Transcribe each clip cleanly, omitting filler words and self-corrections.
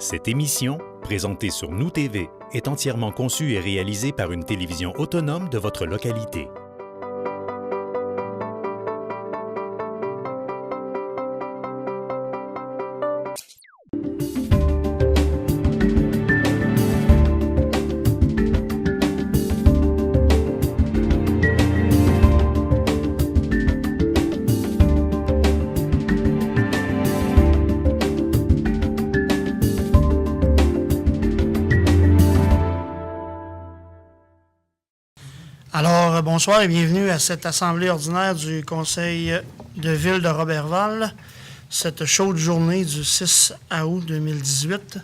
Cette émission, présentée sur Nous TV, est entièrement conçue et réalisée par une télévision autonome de votre localité. Alors, bonsoir et bienvenue à cette assemblée ordinaire du Conseil de ville de Roberval, cette chaude journée du 6 août 2018.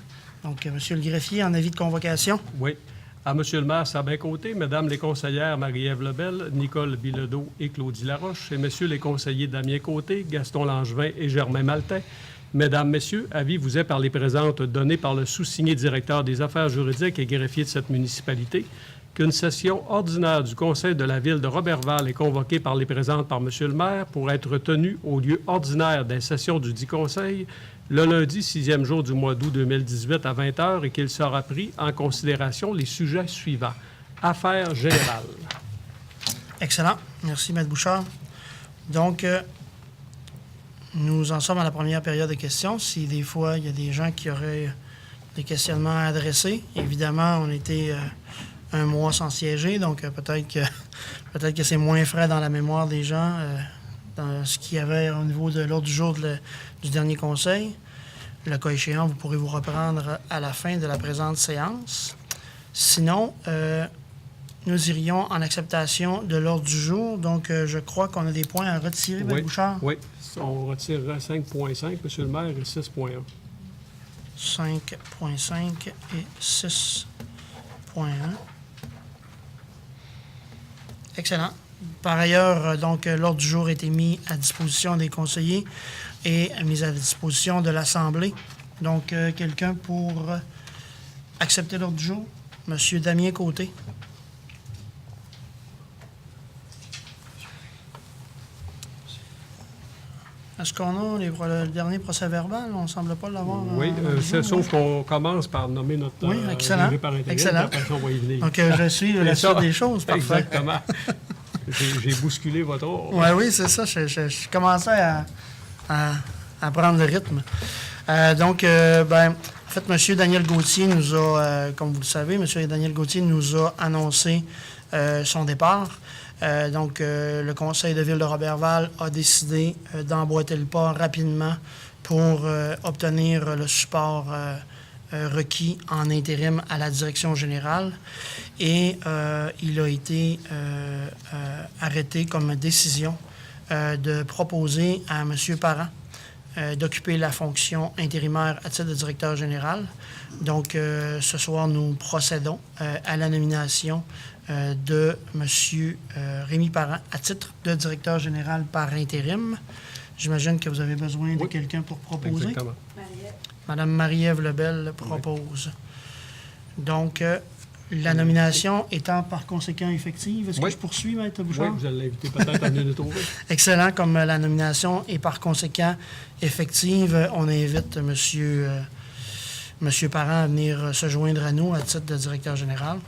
Donc, Monsieur le greffier, en avis de convocation. Oui. À Monsieur le maire Sabin-Côté, Mesdames les conseillères Marie-Ève Lebel, Nicole Bilodeau et Claudie Laroche, et Messieurs les conseillers Damien Côté, Gaston Langevin et Germain Maltais. Mesdames, Messieurs, avis vous est par les présentes donné par le sous-signé directeur des affaires juridiques et greffier de cette municipalité qu'une session ordinaire du Conseil de la ville de Roberval est convoquée par les présentes par M. le maire pour être tenue au lieu ordinaire des sessions du dit Conseil le lundi 6e jour du mois d'août 2018 à 20h et qu'il sera pris en considération les sujets suivants. Affaires générales. Excellent. Merci, M. Bouchard. Donc, nous en sommes à la première période de questions. Si des fois, il y a des gens qui auraient des questionnements à adresser, évidemment, on était un mois sans siéger, donc peut-être que c'est moins frais dans la mémoire des gens dans ce qu'il y avait au niveau de l'ordre du jour du dernier conseil. Le cas échéant, vous pourrez vous reprendre à la fin de la présente séance. Sinon, nous irions en acceptation de l'ordre du jour. Donc, je crois qu'on a des points à retirer, M. Bouchard. Oui, on retirera 5.5, M. le maire, et 6.1. 5.5 et 6.1. Excellent. Par ailleurs, donc, l'ordre du jour a été mis à disposition des conseillers et mis à disposition de l'Assemblée. Donc, quelqu'un pour accepter l'ordre du jour? Monsieur Damien Côté. Est-ce qu'on a le dernier procès-verbal? On ne semble pas l'avoir. Oui, sauf qu'on commence par nommer notre oui, excellent. Par intérim, excellent. Après, on va y venir. Donc, je suis la suite des choses. Parfait. Exactement. J'ai bousculé votre ordre. Oui, c'est ça. Je commençais à prendre le rythme. Donc, en fait, M. Daniel Gauthier nous a, comme vous le savez, M. Daniel Gauthier nous a annoncé son départ. Donc, le Conseil de ville de Roberval a décidé d'emboîter le pas rapidement pour obtenir le support requis en intérim à la direction générale. Et il a été arrêté comme décision de proposer à M. Parent d'occuper la fonction intérimaire à titre de directeur général. Donc, ce soir, nous procédons à la nomination de M. Rémi Parent à titre de directeur général par intérim. J'imagine que vous avez besoin de quelqu'un pour proposer. Exactement. Mme Marie-Ève Lebel propose. Donc, la nomination étant par conséquent effective, est-ce que je poursuis, M. Bouchard? Oui, vous allez l'inviter peut-être à venir le trouver. Excellent. Comme la nomination est par conséquent effective, on invite M. Parent à venir se joindre à nous à titre de directeur général.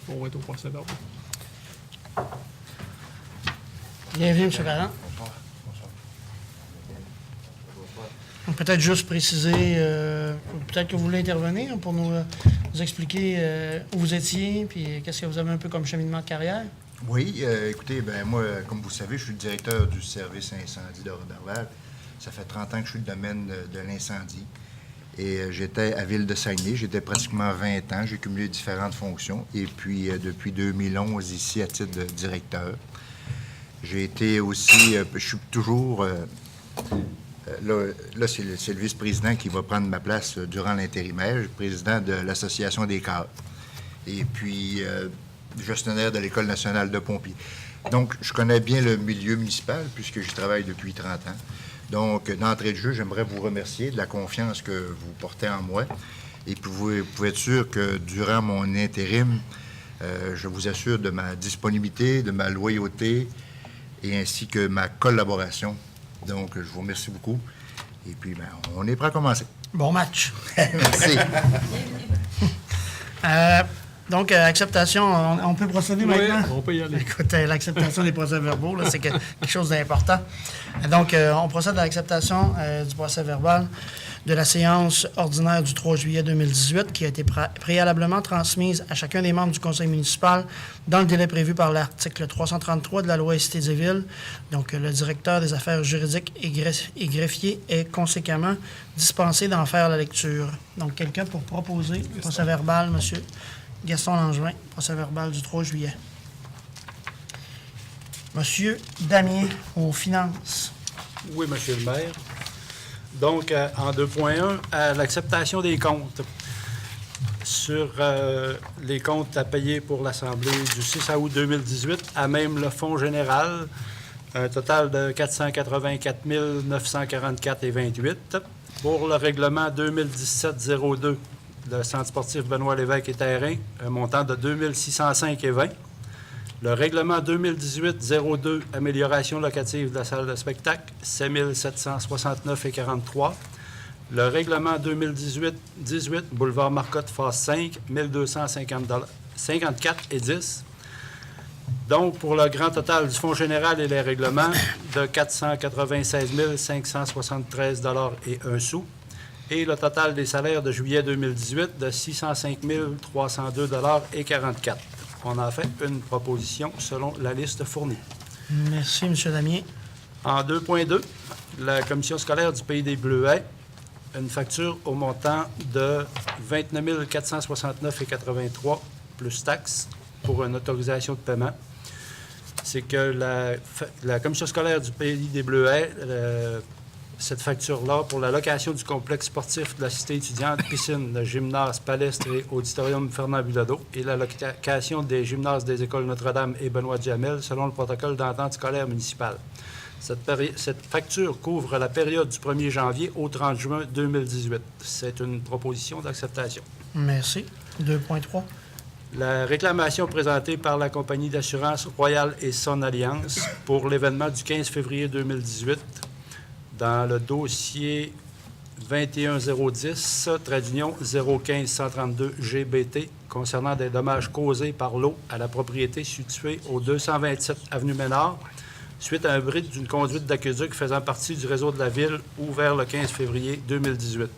On va être au procès d'ordre. Bienvenue, M. Parent. Donc, peut-être juste préciser, peut-être que vous voulez intervenir pour nous expliquer où vous étiez, puis qu'est-ce que vous avez un peu comme cheminement de carrière. Oui, écoutez, moi, comme vous le savez, je suis le directeur du service incendie de Roberval. Ça fait 30 ans que je suis le domaine de l'incendie. Et j'étais à Ville-de-Saguenay, j'étais pratiquement 20 ans, j'ai cumulé différentes fonctions. Et puis, depuis 2011, ici, à titre de directeur. J'ai été aussi, je suis toujours... Là, c'est le vice-président qui va prendre ma place durant l'intérimaire. Je suis président de l'Association des cadres. Et puis, gestionnaire de l'École nationale de pompiers. Donc, je connais bien le milieu municipal puisque je travaille depuis 30 ans. Donc, d'entrée de jeu, j'aimerais vous remercier de la confiance que vous portez en moi. Et puis, vous pouvez être sûr que durant mon intérim, je vous assure de ma disponibilité, de ma loyauté et ainsi que ma collaboration Donc, je vous remercie beaucoup. Et puis, ben, on est prêt à commencer. Bon match. Merci. Donc, acceptation, on peut procéder Oui, maintenant? on peut y aller. Écoute, l'acceptation des procès-verbaux, là, c'est quelque chose d'important. Donc, on procède à l'acceptation du procès-verbal de la séance ordinaire du 3 juillet 2018 qui a été préalablement transmise à chacun des membres du conseil municipal dans le délai prévu par l'article 333 de la loi Cité des villes. Donc, le directeur des affaires juridiques et greffier est conséquemment dispensé d'en faire la lecture. Donc, quelqu'un pour proposer le procès-verbal, M. Gaston Langevin, procès-verbal du 3 juillet. Monsieur Damien, aux finances. Oui, Monsieur le maire. Donc, en 2.1, à l'acceptation des comptes. Sur les comptes à payer pour l'Assemblée du 6 août 2018, à même le Fonds général, un total de 484 944,28. Pour le règlement 2017-02, le Centre sportif Benoît Lévesque et Terrain, un montant de 2605,20. Le règlement 2018-02, amélioration locative de la salle de spectacle, 7 769,43. Le règlement 2018-18, boulevard Marcotte, phase 5, 1254,10. Donc, pour le grand total du Fonds général et les règlements, de 496 573,01 sous. Et le total des salaires de juillet 2018 de 605 302,44 $. On a fait une proposition selon la liste fournie. Merci, M. Damien. En 2.2, la commission scolaire du Pays des Bleuets, une facture au montant de 29 469,83 plus taxes pour une autorisation de paiement. C'est que la commission scolaire du Pays des Bleuets, cette facture-là, pour la location du complexe sportif de la cité étudiante, piscine, le gymnase, palestre et auditorium Fernand Bilodeau, et la location des gymnases des écoles Notre-Dame et Benoît-Duhamel, selon le protocole d'entente scolaire municipale. Cette facture couvre la période du 1er janvier au 30 juin 2018. C'est une proposition d'acceptation. Merci. 2.3. La réclamation présentée par la compagnie d'assurance Royal et Son Alliance pour l'événement du 15 février 2018 dans le dossier 21010, trait d'union 015-132 GBT, concernant des dommages causés par l'eau à la propriété située au 227 avenue Ménard, suite à un bris d'une conduite d'aqueduc faisant partie du réseau de la ville ouvert le 15 février 2018.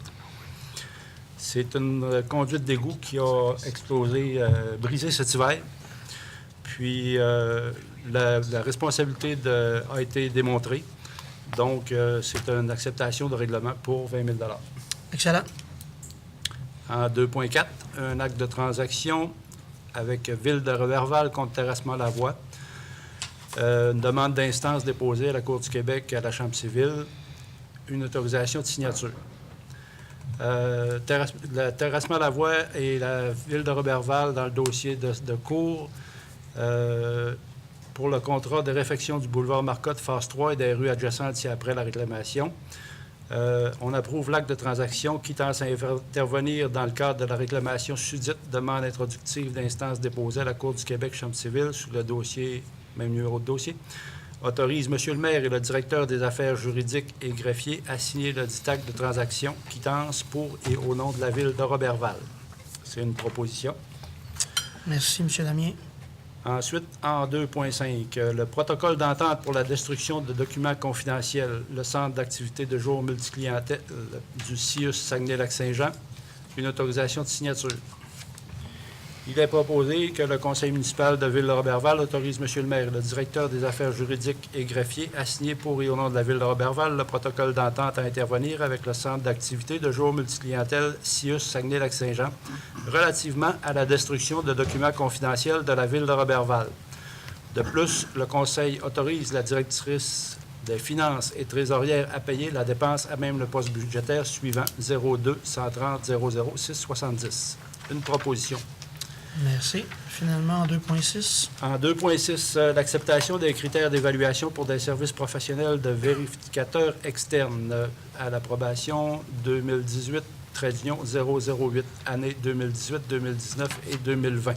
C'est une conduite d'égout qui a explosé, brisé cet hiver. Puis la responsabilité a été démontrée. Donc, c'est une acceptation de règlement pour 20 000 $. Excellent. En 2.4, un acte de transaction avec Ville de Roberval contre Terrassement Lavoie. Une demande d'instance déposée à la Cour du Québec à la Chambre civile. Une autorisation de signature. La Terrassement Lavoie et la Ville de Roberval dans le dossier de cour pour le contrat de réfection du boulevard Marcotte, phase 3 et des rues adjacentes ici après la réclamation. On approuve l'acte de transaction qui tend à intervenir dans le cadre de la réclamation susdite demande introductive d'instance déposée à la Cour du Québec, Chambre civile, sous le dossier, même numéro de dossier. Autorise M. le maire et le directeur des affaires juridiques et greffier à signer le dit acte de transaction quittance pour et au nom de la Ville de Roberval. C'est une proposition. Merci, M. Damien. Ensuite, en 2.5, le protocole d'entente pour la destruction de documents confidentiels, le centre d'activité de jour multiclientèle du CIUS Saguenay-Lac-Saint-Jean, une autorisation de signature. Il est proposé que le conseil municipal de Ville de Roberval autorise M. le maire, le directeur des affaires juridiques et greffier à signer pour et au nom de la Ville de Roberval le protocole d'entente à intervenir avec le centre d'activité de jour multiclientèle CIUS Saguenay-Lac-Saint-Jean relativement à la destruction de documents confidentiels de la Ville de Roberval. De plus, le conseil autorise la directrice des finances et trésorière à payer la dépense à même le poste budgétaire suivant 02 130 00 670. Une proposition. Merci. Finalement, en 2.6. En 2.6, l'acceptation des critères d'évaluation pour des services professionnels de vérificateurs externes à l'approbation 2018, trait d'union 008, année 2018, 2019 et 2020.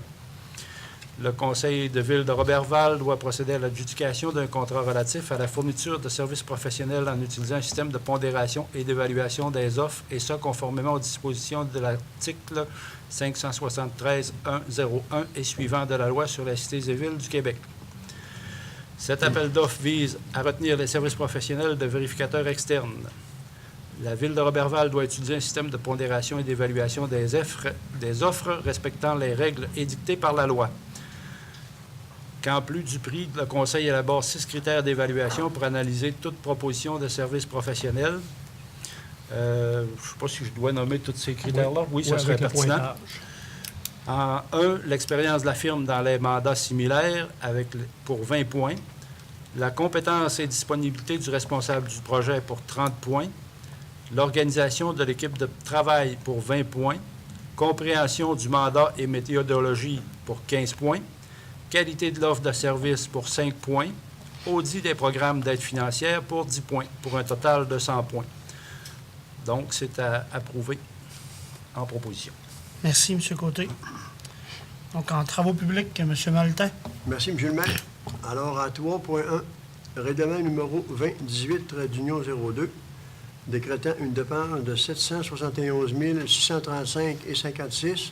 Le Conseil de ville de Roberval doit procéder à l'adjudication d'un contrat relatif à la fourniture de services professionnels en utilisant un système de pondération et d'évaluation des offres, et ça conformément aux dispositions de l'article 573.1.01 et suivant de la loi sur les cités et villes du Québec. Cet appel d'offres vise à retenir les services professionnels de vérificateurs externes. La Ville de Roberval doit utiliser un système de pondération et d'évaluation des offres respectant les règles édictées par la loi. Qu'en plus du prix, le Conseil élabore 6 critères d'évaluation pour analyser toute proposition de service professionnel. Je ne sais pas si je dois nommer tous ces critères-là. Oui, ça serait pertinent. En 1, l'expérience de la firme dans les mandats similaires pour 20 points. La compétence et disponibilité du responsable du projet pour 30 points. L'organisation de l'équipe de travail pour 20 points. Compréhension du mandat et méthodologie pour 15 points. Qualité de l'offre de service pour 5 points. Audit des programmes d'aide financière pour 10 points, pour un total de 100 points. Donc, c'est à approuver en proposition. Merci, M. Côté. Donc, en travaux publics, M. Maltais. Merci, M. le maire. Alors, à 3.1, règlement numéro 2018-02, décrétant une dépense de 771 635,56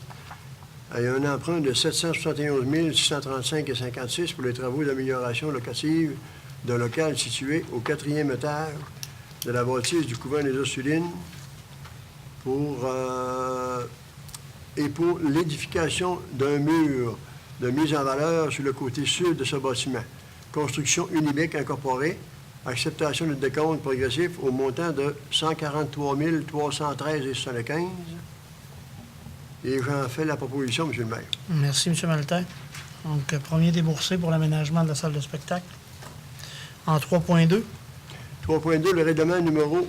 et un emprunt de 771 635,56 pour les travaux d'amélioration locative d'un local situé au 4e étage de la bâtisse du couvent des Ursulines pour l'édification d'un mur de mise en valeur sur le côté sud de ce bâtiment. Construction Unibic incorporée, acceptation de décompte progressif au montant de 143 313,75. Et j'en fais la proposition, M. le maire. Merci, M. Maltais. Donc, premier déboursé pour l'aménagement de la salle de spectacle. En 3.2. 3.2, le règlement numéro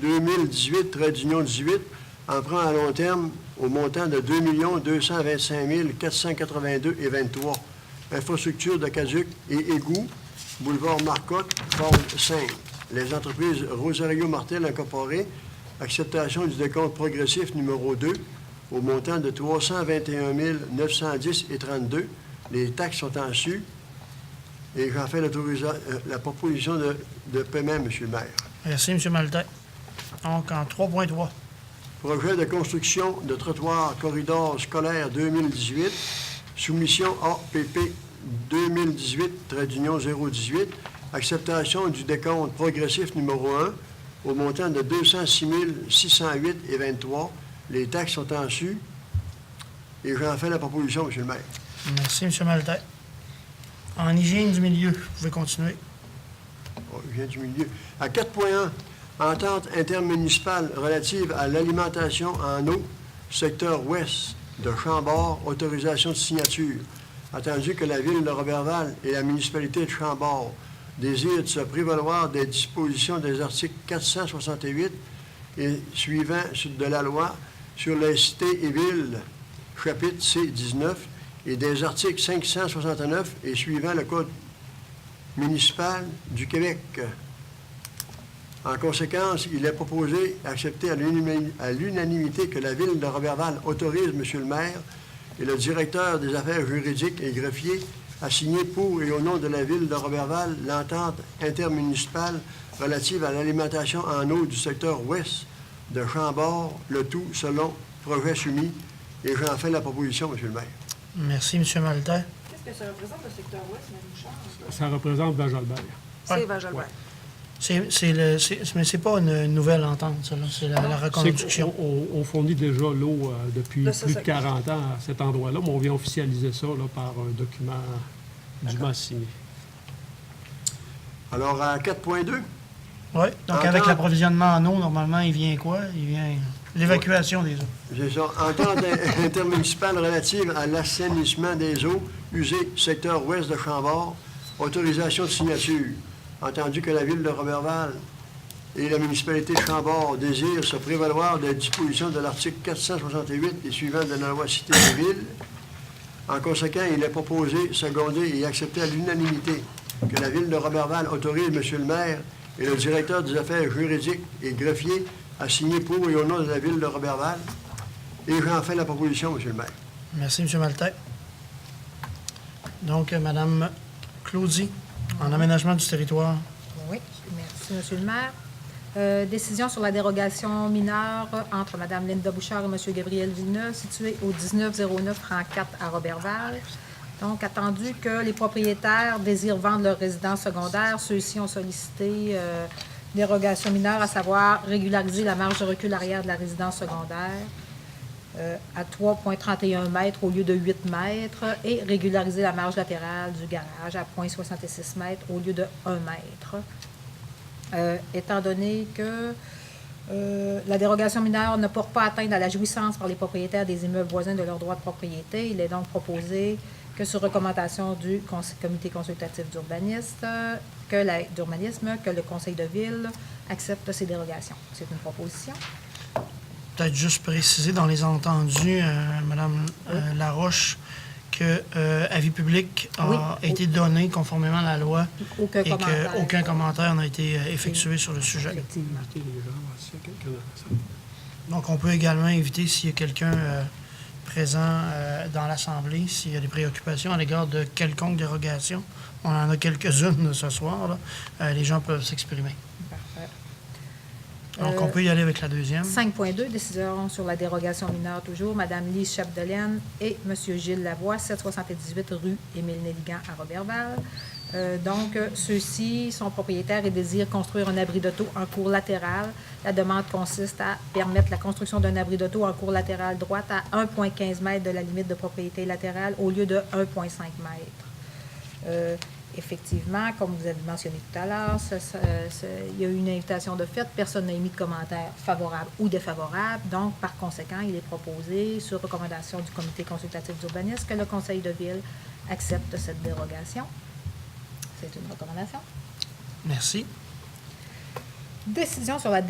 2018-18, emprunt à long terme au montant de 2 225 482,23. Infrastructure d'Aqueduc et égouts, boulevard Marcotte, Pôle 5. Les entreprises Rosario Martel Incorporée, acceptation du décompte progressif numéro 2 au montant de 321 910,32. Les taxes sont en su. Et j'en fais la proposition de paiement, M. le maire. Merci, M. Maltais. Donc, en 3.3. Projet de construction de trottoir corridor scolaire 2018, soumission APP 2018-018, acceptation du décompte progressif numéro 1 au montant de 206 608,23. Les taxes sont en su. Et j'en fais la proposition, M. le maire. Merci, M. Maltais. En hygiène du milieu, vous pouvez continuer. Hygiène du milieu. À 4.1, entente intermunicipale relative à l'alimentation en eau, secteur ouest de Chambord, autorisation de signature. Attendu que la Ville de Roberval et la municipalité de Chambord désirent se prévaloir des dispositions des articles 468 et suivants de la loi sur les cités et villes, chapitre C-19, et des articles 569 et suivant le Code municipal du Québec. En conséquence, il est proposé d'accepter à l'unanimité que la Ville de Roberval autorise M. le maire et le directeur des affaires juridiques et greffier à signer pour et au nom de la Ville de Roberval l'entente intermunicipale relative à l'alimentation en eau du secteur ouest de Chambord, le tout selon projet soumis. Et j'en fais la proposition, M. le maire. Merci, M. Maltais. Qu'est-ce que ça représente, le secteur ouest, Mme Bouchard? Ça représente Val-Jalbert. C'est Val-Jalbert. Mais c'est pas une nouvelle entente, ça, là. C'est la reconduction. On fournit déjà l'eau depuis Là, plus de 40 ans à cet endroit-là, mais on vient officialiser ça là, par un document dûment signé. Alors, à 4.2, Oui, donc avec l'approvisionnement en eau, normalement, il vient quoi? Il vient l'évacuation des eaux. c'est ça. Entente intermunicipale relative à l'assainissement des eaux usées, secteur ouest de Chambord, autorisation de signature. Entendu que la Ville de Roberval et la municipalité de Chambord désirent se prévaloir des dispositions de l'article 468 et suivant de la loi Cité des villes. En conséquent, il est proposé, secondé et accepté à l'unanimité que la Ville de Roberval autorise M. le maire et le directeur des affaires juridiques et greffier à signer pour et au nom de la Ville de Roberval. Et j'en fais la proposition, M. le maire. Merci, M. Maltais. Donc, Mme Claudie, en aménagement du territoire. Oui, merci, Monsieur le maire. Décision sur la dérogation mineure entre Mme Linda Bouchard et M. Gabriel Villeneuve, située au 1909-34 à Roberval. Donc, attendu que les propriétaires désirent vendre leur résidence secondaire, ceux-ci ont sollicité dérogation mineure, à savoir régulariser la marge de recul arrière de la résidence secondaire à 3,31 mètres au lieu de 8 mètres et régulariser la marge latérale du garage à 0,66 mètres au lieu de 1 mètre. Étant donné que la dérogation mineure ne porte pas atteinte à la jouissance par les propriétaires des immeubles voisins de leur droit de propriété, il est donc proposé que sur recommandation du comité consultatif d'urbanisme, que le conseil de ville accepte ces dérogations. C'est une proposition. Peut-être juste préciser dans les entendus, Mme Laroche, que avis public a été donné conformément à la loi et qu'aucun commentaire n'a été effectué sur le sujet. Effectivement. Donc, on peut également inviter s'il y a quelqu'un présent dans l'Assemblée, s'il y a des préoccupations à l'égard de quelconque dérogation. On en a quelques-unes ce soir, là. Les gens peuvent s'exprimer. Parfait. Donc, on peut y aller avec la deuxième. 5.2, décision sur la dérogation mineure toujours. Mme Lise Chapdelaine et M. Gilles Lavoie, 778 rue Émile-Néligan à Roberval. Donc, ceux-ci sont propriétaires et désirent construire un abri d'auto en cour latérale. La demande consiste à permettre la construction d'un abri d'auto en cour latérale droite à 1,15 m de la limite de propriété latérale au lieu de 1,5 m. Effectivement, comme vous avez mentionné tout à l'heure, il y a eu une invitation de fait. Personne n'a émis de commentaires favorables ou défavorables. Donc, par conséquent, il est proposé, sur recommandation du comité consultatif d'urbanisme, que le conseil de ville accepte cette dérogation. C'est une recommandation. Merci. Décision sur la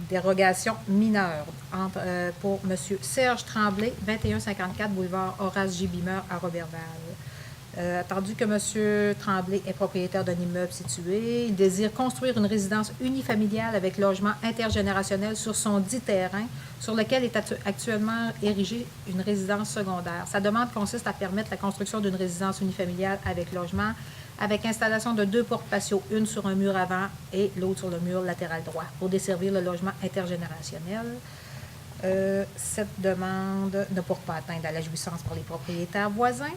dérogation mineure pour M. Serge Tremblay, 2154 boulevard Horace J. Bimer à Roberval. Attendu que M. Tremblay est propriétaire d'un immeuble situé, il désire construire une résidence unifamiliale avec logement intergénérationnel sur son dit terrain, sur lequel est actuellement érigée une résidence secondaire. Sa demande consiste à permettre la construction d'une résidence unifamiliale avec logement, avec installation de 2 portes patio, une sur un mur avant et l'autre sur le mur latéral droit, pour desservir le logement intergénérationnel. Cette demande ne porte pas atteinte à la jouissance par les propriétaires voisins.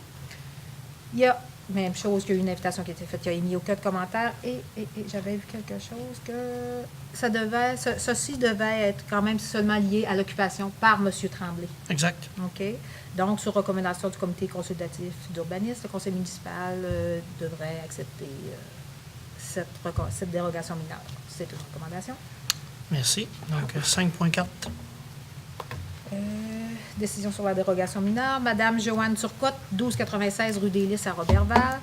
Il y a, même chose, qu'il y a eu une invitation qui a été faite, il n'y a émis aucun commentaire et j'avais vu quelque chose que ceci devait être quand même seulement lié à l'occupation par M. Tremblay. Exact. OK. Donc, sur recommandation du comité consultatif d'urbanisme, le conseil municipal devrait accepter cette dérogation mineure. C'est une recommandation. Merci. Donc, 5.4. Décision sur la dérogation mineure. Madame Joanne Turcotte, 1296 rue des Lys à Roberval.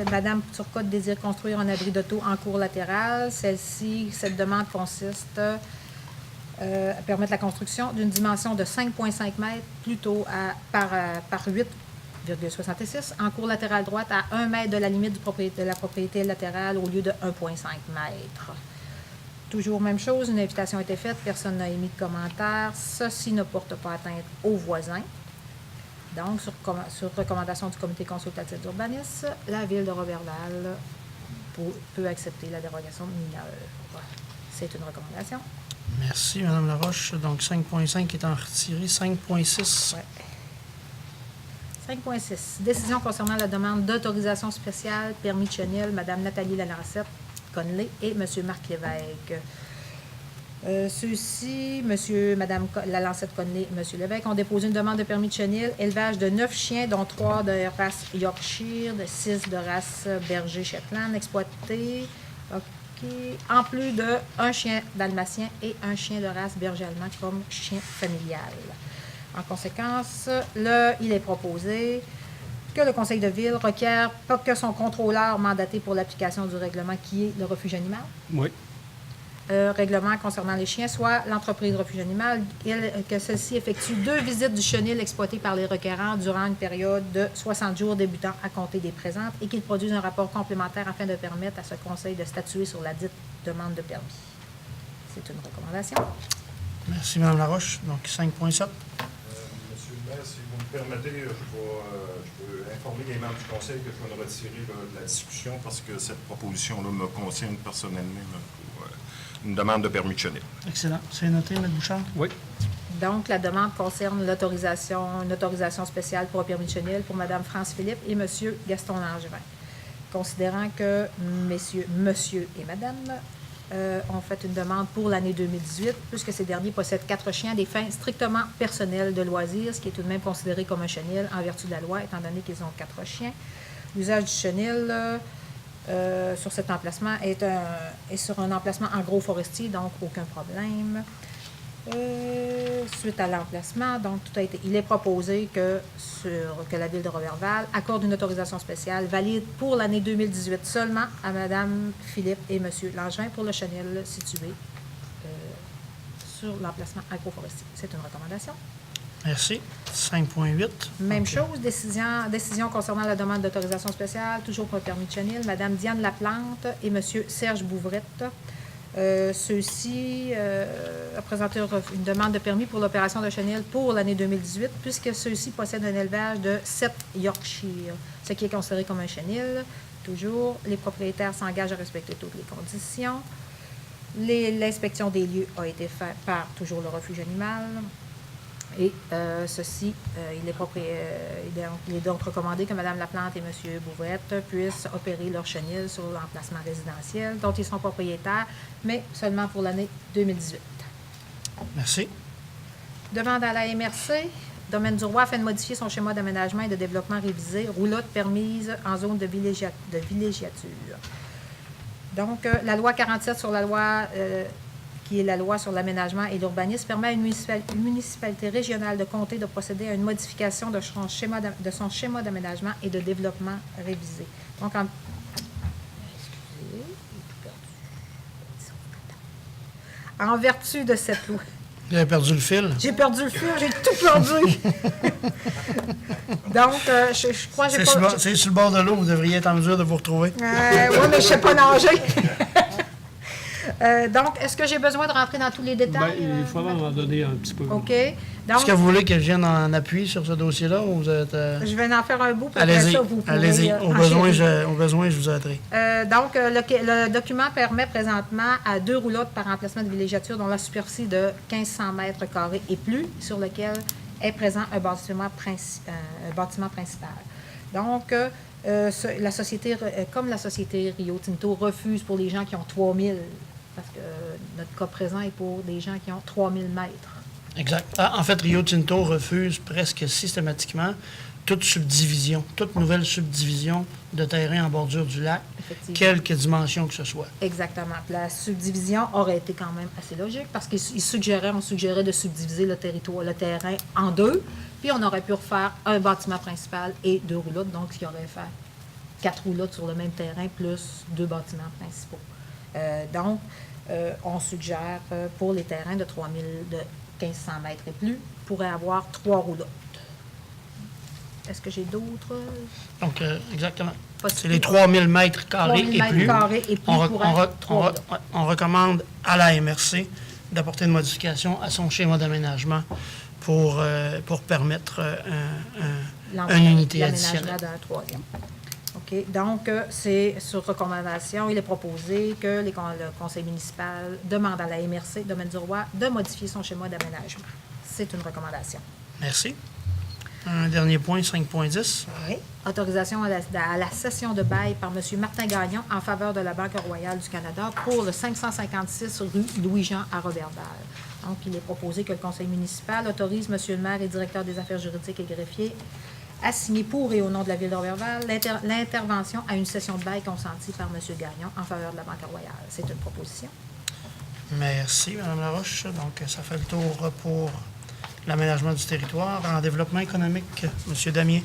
Madame Turcotte désire construire un abri d'auto en cour latérale. Cette demande consiste à permettre la construction d'une dimension de 5,5 mètres plutôt par 8,66 en cour latérale droite à 1 mètre de la limite de la propriété latérale au lieu de 1,5 mètres. Toujours même chose, une invitation a été faite, personne n'a émis de commentaires. Ceci ne porte pas atteinte aux voisins. Donc, sur recommandation du comité consultatif d'urbanisme, la ville de Roberval peut accepter la dérogation mineure. C'est une recommandation. Merci, Mme Laroche. Donc, 5.5 étant retiré. 5.6. Ouais. 5.6. Décision concernant la demande d'autorisation spéciale permis de chenil, Mme Nathalie Lalancette Conley et M. Marc Lévesque. Ceux-ci, Mme Lalancette Conley et M. Lévesque, ont déposé une demande de permis de chenil, élevage de 9 chiens, dont 3 de race Yorkshire, 6 de race berger Shetland, exploités, en plus de 1 chien dalmatien et 1 chien de race berger allemand comme chien familial. En conséquence, il est proposé que le conseil de ville requiert que son contrôleur mandaté pour l'application du règlement qui est le refuge animal. Oui. Règlement concernant les chiens, soit l'entreprise refuge animal, que celle-ci effectue 2 visites du chenil exploité par les requérants durant une période de 60 jours débutant à compter des présentes et qu'il produise un rapport complémentaire afin de permettre à ce conseil de statuer sur la dite demande de permis. C'est une recommandation. Merci, Mme Laroche. Donc, 5.7. Monsieur le maire, si vous me permettez, je peux informer les membres du conseil que je vais me retirer de la discussion parce que cette proposition-là me concerne personnellement pour une demande de permis de chenil. Excellent. C'est noté, M. Bouchard? Oui. Donc, la demande concerne une autorisation spéciale pour un permis de chenil pour Mme France Philippe et M. Gaston Langevin. Considérant que monsieur et madame ont fait une demande pour l'année 2018, puisque ces derniers possèdent 4 chiens à des fins strictement personnelles de loisirs, ce qui est tout de même considéré comme un chenil en vertu de la loi, étant donné qu'ils ont 4 chiens. L'usage du chenil sur cet emplacement est sur un emplacement en gros forestier, donc aucun problème. Suite à l'emplacement, donc il est proposé que la Ville de Roberval accorde une autorisation spéciale valide pour l'année 2018 seulement à Mme Philippe et M. Langevin pour le chenil situé sur l'emplacement agroforestier. C'est une recommandation. Merci. 5.8. Même chose, décision concernant la demande d'autorisation spéciale, toujours pour le permis de chenil, Mme Diane Laplante et M. Serge Bouvrette. Ceux-ci ont présenté une demande de permis pour l'opération de chenil pour l'année 2018, puisque ceux-ci possèdent un élevage de 7 Yorkshire, ce qui est considéré comme un chenil. Toujours, les propriétaires s'engagent à respecter toutes les conditions. L'inspection des lieux a été faite par toujours le refuge animal. Et il est donc recommandé que Mme Laplante et M. Bouvrette puissent opérer leur chenil sur l'emplacement résidentiel dont ils sont propriétaires, mais seulement pour l'année 2018. Merci. Demande à la MRC. Domaine du Roi afin de modifier son schéma d'aménagement et de développement révisé, roulotte permise en zone de villégiature. Donc, la loi 47 sur la loi... qui est la loi sur l'aménagement et l'urbanisme, permet à une municipalité régionale de compter de procéder à une modification de son schéma d'aménagement et de développement révisé. Donc, en vertu de cette loi... Vous avez perdu le fil? J'ai perdu le fil, j'ai tout perdu. Donc, je crois que j'ai pas... C'est sur le bord de l'eau, vous devriez être en mesure de vous retrouver. Oui, mais je ne sais pas nager. Donc, est-ce que j'ai besoin de rentrer dans tous les détails? Bien, il faudra en donner un petit peu. OK. Est-ce que vous voulez que je vienne en appui sur ce dossier-là ou vous êtes... Je vais en faire un bout, puis après Allez-y, ça, vous pourrez... allez-y. Au besoin, je vous aiderai. Donc, le document permet présentement à 2 roulottes par emplacement de villégiature dont la superficie de 1500 mètres carrés et plus, sur lequel est présent un bâtiment principal. Donc, la société, comme la société Rio Tinto refuse pour les gens qui ont 3000, parce que notre cas présent est pour des gens qui ont 3000 mètres. Exact. En fait, Rio Tinto refuse presque systématiquement toute subdivision, toute nouvelle subdivision de terrain en bordure du lac, quelque dimension que ce soit. Exactement. La subdivision aurait été quand même assez logique parce qu'on suggérait de subdiviser le terrain en 2, puis on aurait pu refaire un bâtiment principal et 2 roulottes, donc ce qui aurait fait 4 roulottes sur le même terrain plus 2 bâtiments principaux. Donc, on suggère pour les terrains de 1500 mètres et plus, pourrait avoir 3 roulottes. Est-ce que j'ai d'autres? Donc, exactement. C'est les 3000 mètres carrés et plus. On recommande à la MRC d'apporter une modification à son schéma d'aménagement pour permettre une unité additionnelle. L'aménagement d'un 3e. OK. Donc, c'est sur recommandation, il est proposé que le conseil municipal demande à la MRC, Domaine du Roi, de modifier son schéma d'aménagement. C'est une recommandation. Merci. Un dernier point, 5.10. Oui. Autorisation à la cession de bail par M. Martin Gagnon en faveur de la Banque royale du Canada pour le 556 rue Louis-Jean à Roberval. Donc, il est proposé que le conseil municipal autorise M. le maire et directeur des affaires juridiques et greffier à signer pour et au nom de la Ville de Roberval l'intervention à une cession de bail consentie par M. Gagnon en faveur de la Banque royale. C'est une proposition. Merci, Mme Laroche. Donc, ça fait le tour pour l'aménagement du territoire. En développement économique, M. Damier.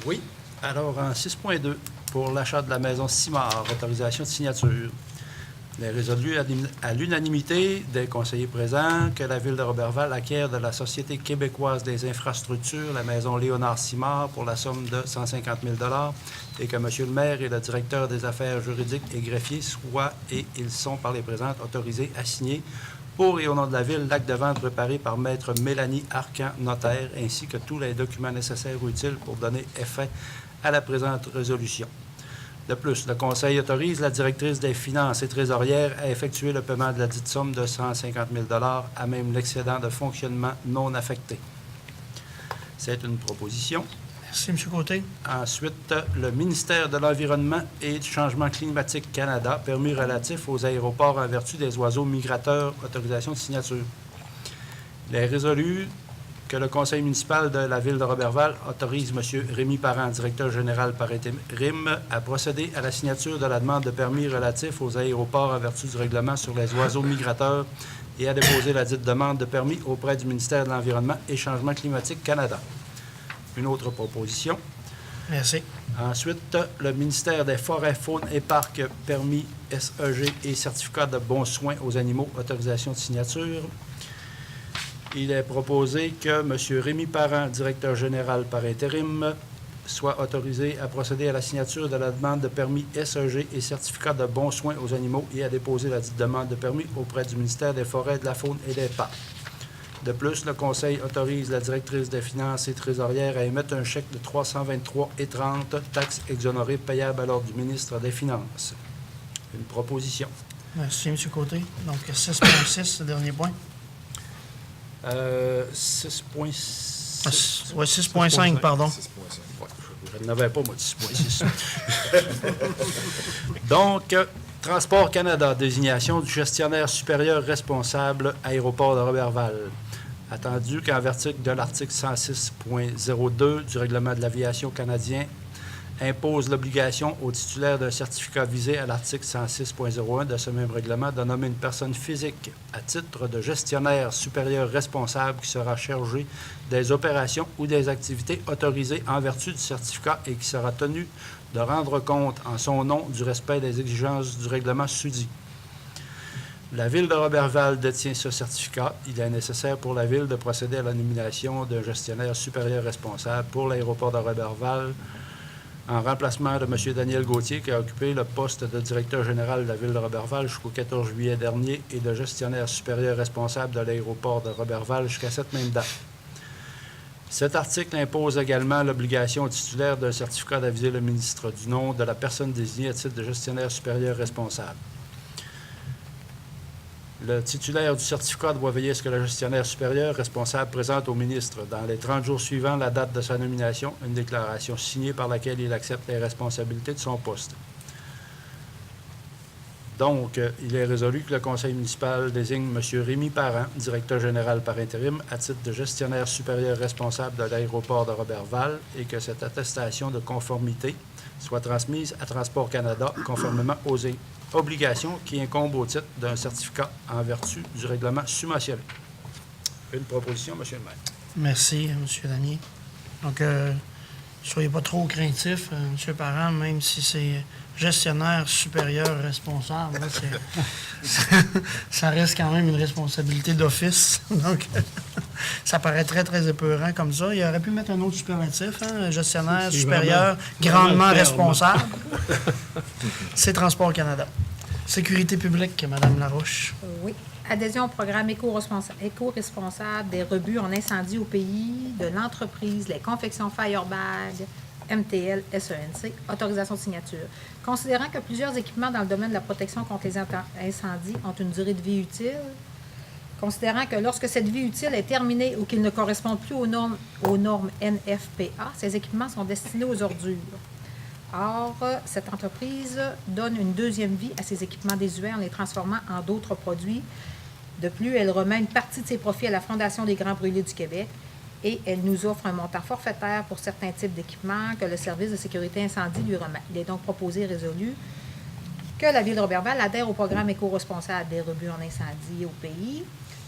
Oui. Alors, en 6.2, pour l'achat de la maison Simard, autorisation de signature. Il est résolu à l'unanimité des conseillers présents que la Ville de Roberval acquiert de la Société québécoise des infrastructures la maison Léonard Simard pour la somme de 150 000 $ et que M. le maire et le directeur des affaires juridiques et greffiers soient, et ils sont par les présentes, autorisés à signer pour et au nom de la Ville, l'acte de vente préparé par Maître Mélanie Arcan, notaire, ainsi que tous les documents nécessaires ou utiles pour donner effet à la présente résolution. De plus, le Conseil autorise la directrice des Finances et trésorière à effectuer le paiement de la dite somme de 150 000 $ à même l'excédent de fonctionnement non affecté. C'est une proposition. Merci, M. Côté. Ensuite, le ministère de l'Environnement et du Changement climatique Canada, permis relatif aux aéroports en vertu des oiseaux migrateurs, autorisation de signature. Il est résolu que le conseil municipal de la Ville de Roberval autorise M. Rémi Parent, directeur général par intérim, à procéder à la signature de la demande de permis relatif aux aéroports en vertu du règlement sur les oiseaux migrateurs et à déposer la dite demande de permis auprès du ministère de l'Environnement et Changement climatique Canada. Une autre proposition. Merci. Ensuite, le ministère des Forêts, Faune et Parcs, permis SEG et certificat de bons soins aux animaux, autorisation de signature. Il est proposé que M. Rémi Parent, directeur général par intérim, soit autorisé à procéder à la signature de la demande de permis SEG et certificat de bons soins aux animaux et à déposer la dite demande de permis auprès du ministère des Forêts, de la Faune et des Parcs. De plus, le Conseil autorise la directrice des Finances et trésorière à émettre un chèque de 323,30 taxes exonérées payables à l'ordre du ministre des Finances. Une proposition. Merci, M. Côté. Donc, 6.6, le dernier point. 6.6. Oui, 6.5, pardon. 6.5. Ouais, je n'avais pas, moi, 6.6. Donc, Transport Canada, désignation du gestionnaire supérieur responsable Aéroport de Roberval. Attendu qu'en vertu de l'article 106.02 du Règlement de l'aviation canadien, impose l'obligation au titulaire d'un certificat visé à l'article 106.01 de ce même règlement de nommer une personne physique à titre de gestionnaire supérieur responsable qui sera chargé des opérations ou des activités autorisées en vertu du certificat et qui sera tenu de rendre compte en son nom du respect des exigences du règlement susdit. La Ville de Roberval détient ce certificat. Il est nécessaire pour la Ville de procéder à la nomination d'un gestionnaire supérieur responsable pour l'aéroport de Roberval en remplacement de M. Daniel Gauthier, qui a occupé le poste de directeur général de la Ville de Roberval jusqu'au 14 juillet dernier et de gestionnaire supérieur responsable de l'aéroport de Roberval jusqu'à cette même date. Cet article impose également l'obligation au titulaire d'un certificat d'aviser le ministre du nom de la personne désignée à titre de gestionnaire supérieur responsable. Le titulaire du certificat doit veiller à ce que le gestionnaire supérieur responsable présente au ministre, dans les 30 jours suivant la date de sa nomination, une déclaration signée par laquelle il accepte les responsabilités de son poste. Donc, il est résolu que le conseil municipal désigne M. Rémi Parent, directeur général par intérim, à titre de gestionnaire supérieur responsable de l'aéroport de Roberval et que cette attestation de conformité soit transmise à Transport Canada conformément aux obligations qui incombent au titre d'un certificat en vertu du règlement subventionné. Une proposition, M. le maire. Merci, M. Danier. Donc, soyez pas trop craintifs, M. Parent, même si c'est gestionnaire supérieur responsable, là, ça reste quand même une responsabilité d'office. Donc, ça paraît très, très épeurant comme ça. Il aurait pu mettre un autre superlatif, hein, gestionnaire supérieur grandement responsable. C'est Transport Canada. Sécurité publique, Mme Larouche. Oui. Adhésion au programme éco-responsable des rebuts en incendie au pays de l'entreprise Les Confections Firebag, MTL, SENC, autorisation de signature. Considérant que plusieurs équipements dans le domaine de la protection contre les incendies ont une durée de vie utile, considérant que lorsque cette vie utile est terminée ou qu'ils ne correspondent plus aux normes NFPA, ces équipements sont destinés aux ordures. Or, cette entreprise donne une deuxième vie à ces équipements désuets en les transformant en d'autres produits. De plus, elle remet une partie de ses profits à la Fondation des Grands Brûlés du Québec et elle nous offre un montant forfaitaire pour certains types d'équipements que le service de sécurité incendie lui remet. Il est donc proposé et résolu que la Ville de Roberval adhère au programme éco-responsable des rebuts en incendie au pays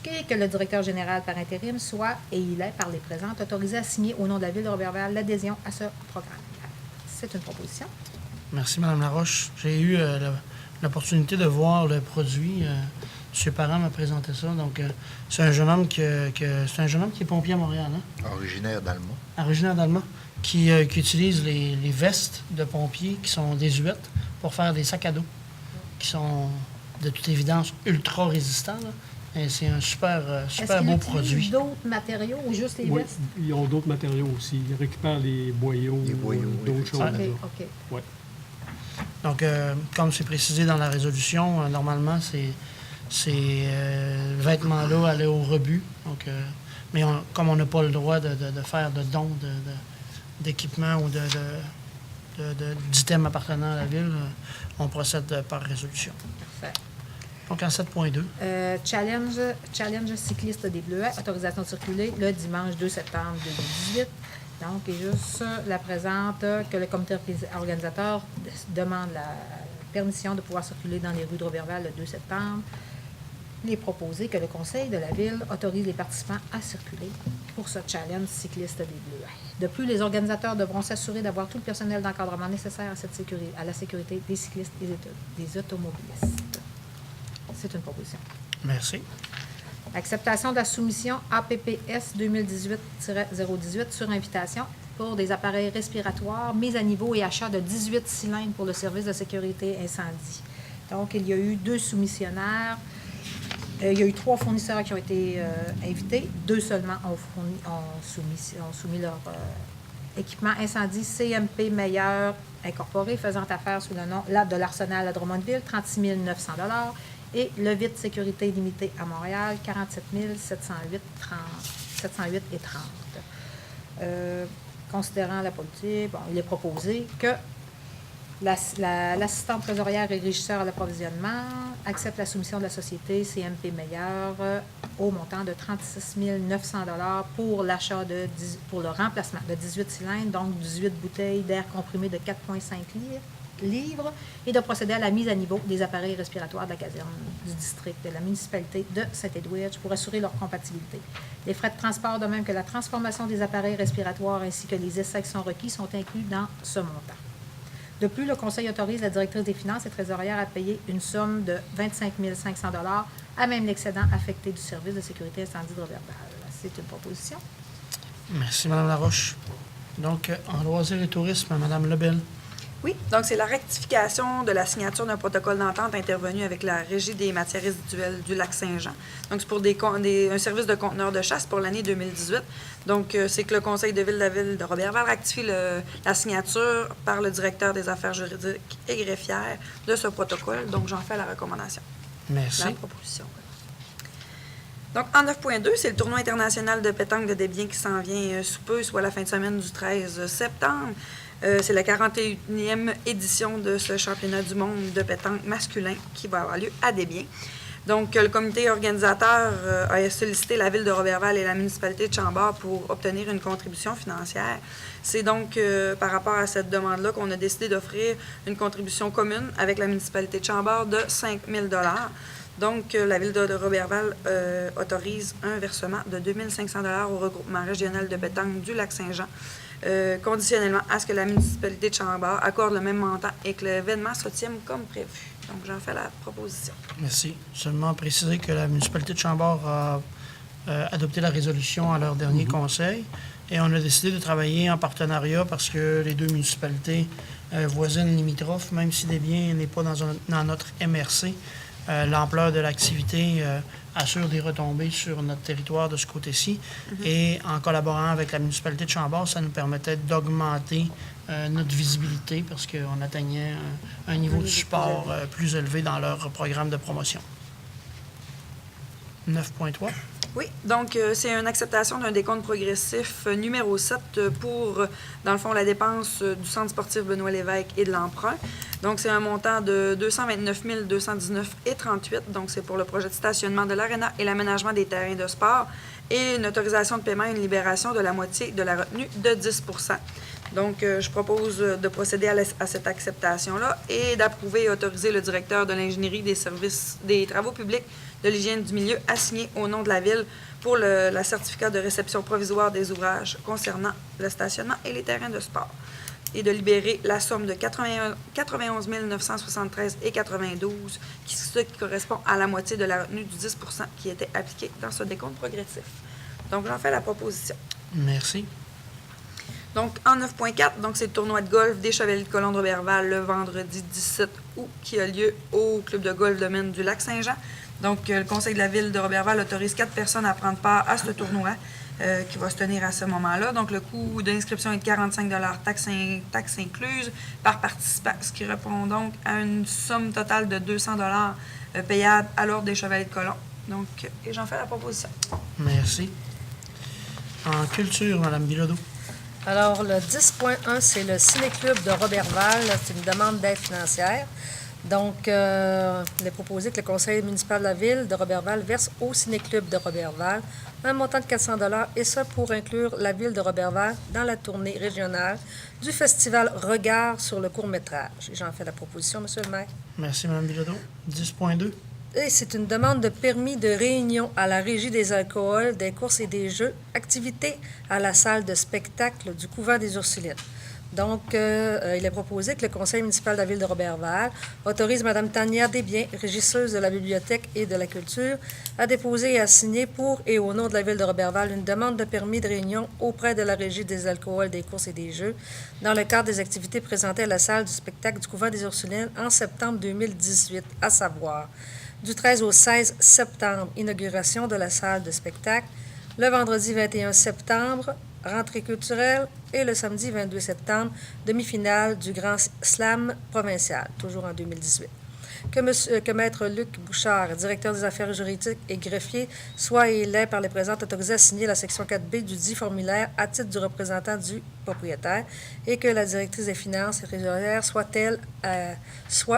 et que le directeur général par intérim soit, et il est par les présentes, autorisé à signer au nom de la Ville de Roberval l'adhésion à ce programme. C'est une proposition. Merci, Mme Laroche. J'ai eu l'opportunité de voir le produit. M. Parent m'a présenté ça. Donc, c'est un jeune homme qui est pompier à Montréal. Hein? Originaire d'Allemand. Originaire d'Allemand, qui utilise les vestes de pompiers qui sont désuètes pour faire des sacs à dos, qui sont, de toute évidence, ultra résistants. Là. Et c'est un super Est-ce beau qu'ils utilisent produit. d'autres matériaux ou juste les Oui, vestes? ils ont d'autres matériaux aussi. Ils récupèrent les boyaux, Les boyaux, d'autres choses. OK, là. OK. Ouais. Donc, comme c'est précisé dans la résolution, normalement, ces vêtements-là allaient au rebut. Donc, mais comme on n'a pas le droit de faire de dons d'équipements ou d'items appartenant à la ville, on procède par résolution. Parfait. Donc, en 7.2. Challenge cycliste des Bleuets, autorisation de circuler le dimanche 2 septembre 2018. Donc, et juste la présente que le comité organisateur demande la permission de pouvoir circuler dans les rues de Roberval le 2 septembre. Il est proposé que le conseil de la ville autorise les participants à circuler pour ce challenge cycliste des Bleuets. De plus, les organisateurs devront s'assurer d'avoir tout le personnel d'encadrement nécessaire à la sécurité des cyclistes et des automobilistes. C'est une proposition. Merci. Acceptation de la soumission APPS 2018-018 sur invitation pour des appareils respiratoires, mise à niveau et achat de 18 cylindres pour le service de sécurité incendie. Donc, il y a eu 2 soumissionnaires. Il y a eu 3 fournisseurs qui ont été invités. 2 seulement ont soumis leur équipement incendie CMP Meilleur Incorporé, faisant affaire sous le nom de l'Arsenal à Drummondville, 36 900 $. Et le vide sécurité limité à Montréal, 47 708 et 30. Considérant la politique, bon, il est proposé que l'assistante trésorière et régisseur à l'approvisionnement accepte la soumission de la société CMP Meilleur au montant de 36 900 $ pour pour le remplacement de 18 cylindres, donc 18 bouteilles d'air comprimé de 4,5 livres, et de procéder à la mise à niveau des appareils respiratoires de la caserne du district de la municipalité de Saint-Edwidge pour assurer leur compatibilité. Les frais de transport, de même que la transformation des appareils respiratoires ainsi que les essais qui sont requis, sont inclus dans ce montant. De plus, le Conseil autorise la directrice des finances et trésorière à payer une somme de 25 500 $ à même l'excédent affecté du service de sécurité incendie de Roberval. C'est une proposition. Merci, Mme Laroche. Donc, en loisirs et tourisme, Mme Lebel. Oui, donc c'est la rectification de la signature d'un protocole d'entente intervenu avec la Régie des matières résiduelles du Lac-Saint-Jean. Donc, c'est pour un service de conteneurs de chasse pour l'année 2018. Donc, c'est que le Conseil de ville de la ville de Roberval rectifie la signature par le directeur des affaires juridiques et greffières de ce protocole. Donc, j'en fais la recommandation. Merci. La proposition. Donc, en 9.2, c'est le tournoi international de pétanque de Desbiens qui s'en vient sous peu, soit la fin de semaine du 13 septembre. C'est la 41e édition de ce championnat du monde de pétanque masculin qui va avoir lieu à Desbiens. Donc, le comité organisateur a sollicité la ville de Roberval et la municipalité de Chambord pour obtenir une contribution financière. C'est donc par rapport à cette demande-là qu'on a décidé d'offrir une contribution commune avec la municipalité de Chambord de 5 000 $. Donc, la ville de Roberval autorise un versement de 2 500 $ au regroupement régional de pétanque du Lac-Saint-Jean, conditionnellement à ce que la municipalité de Chambord accorde le même montant et que l'événement se tienne comme prévu. Donc, j'en fais la proposition. Merci. Seulement préciser que la municipalité de Chambord a adopté la résolution à leur dernier conseil et on a décidé de travailler en partenariat parce que les 2 municipalités voisines limitrophes, même si Desbiens n'est pas dans notre MRC, l'ampleur de l'activité assure des retombées sur notre territoire de ce côté-ci. Et en collaborant avec la municipalité de Chambord, ça nous permettait d'augmenter notre visibilité parce qu'on atteignait un niveau de support plus élevé dans leur programme de promotion. 9.3. Oui, donc c'est une acceptation d'un décompte progressif numéro 7 pour, dans le fond, la dépense du Centre sportif Benoît Lévesque et de l'emprunt. Donc, c'est un montant de 229 219,38 $. Donc, c'est pour le projet de stationnement de l'aréna et l'aménagement des terrains de sport et une autorisation de paiement et une libération de la moitié de la retenue de 10 %. Donc, je propose de procéder à cette acceptation-là et d'approuver et autoriser le directeur de l'ingénierie des services des travaux publics de l'hygiène du milieu à signer au nom de la Ville pour la certificat de réception provisoire des ouvrages concernant le stationnement et les terrains de sport et de libérer la somme de 91 973,92 $, ce qui correspond à la moitié de la retenue du 10 % qui était appliquée dans ce décompte progressif. Donc, j'en fais la proposition. Merci. Donc, en 9.4, donc c'est le tournoi de golf des Chevaliers de Colomb de Roberval le vendredi 17 août qui a lieu au club de golf domaine du Lac-Saint-Jean. Donc, le conseil de la ville de Roberval autorise 4 personnes à prendre part à ce tournoi qui va se tenir à ce moment-là. Donc, le coût d'inscription est de 45 taxes incluses par participant, ce qui répond donc à une somme totale de 200 payable à l'ordre des Chevaliers de Colomb. Donc, et j'en fais la proposition. Merci. En culture, Mme Bilodeau. Alors, le 10.1, c'est le Ciné-Club de Roberval. C'est une demande d'aide financière. Donc, il est proposé que le conseil municipal de la ville de Roberval verse au Ciné-Club de Roberval un montant de 400 $ et ça pour inclure la ville de Roberval dans la tournée régionale du festival Regard sur le court-métrage. J'en fais la proposition, M. le maire. Merci, Mme Bilodeau. 10.2. Et c'est une demande de permis de réunion à la Régie des alcools, des courses et des jeux, activités à la salle de spectacle du Couvent des Ursulines. Donc, il est proposé que le conseil municipal de la ville de Roberval autorise Mme Tania Desbiens, régisseuse de la bibliothèque et de la culture, à déposer et à signer pour et au nom de la ville de Roberval une demande de permis de réunion auprès de la Régie des alcools, des courses et des jeux dans le cadre des activités présentées à la salle du spectacle du Couvent des Ursulines en septembre 2018, à savoir du 13 au 16 septembre, inauguration de la salle de spectacle, le vendredi 21 septembre, rentrée culturelle, et le samedi 22 septembre, demi-finale du Grand Slam provincial, toujours en 2018. Que Maître Luc Bouchard, directeur des affaires juridiques et greffier, soit et il est par les présentes autorisé à signer la section 4B du dit formulaire à titre du représentant du propriétaire et que la directrice des finances et trésorière soit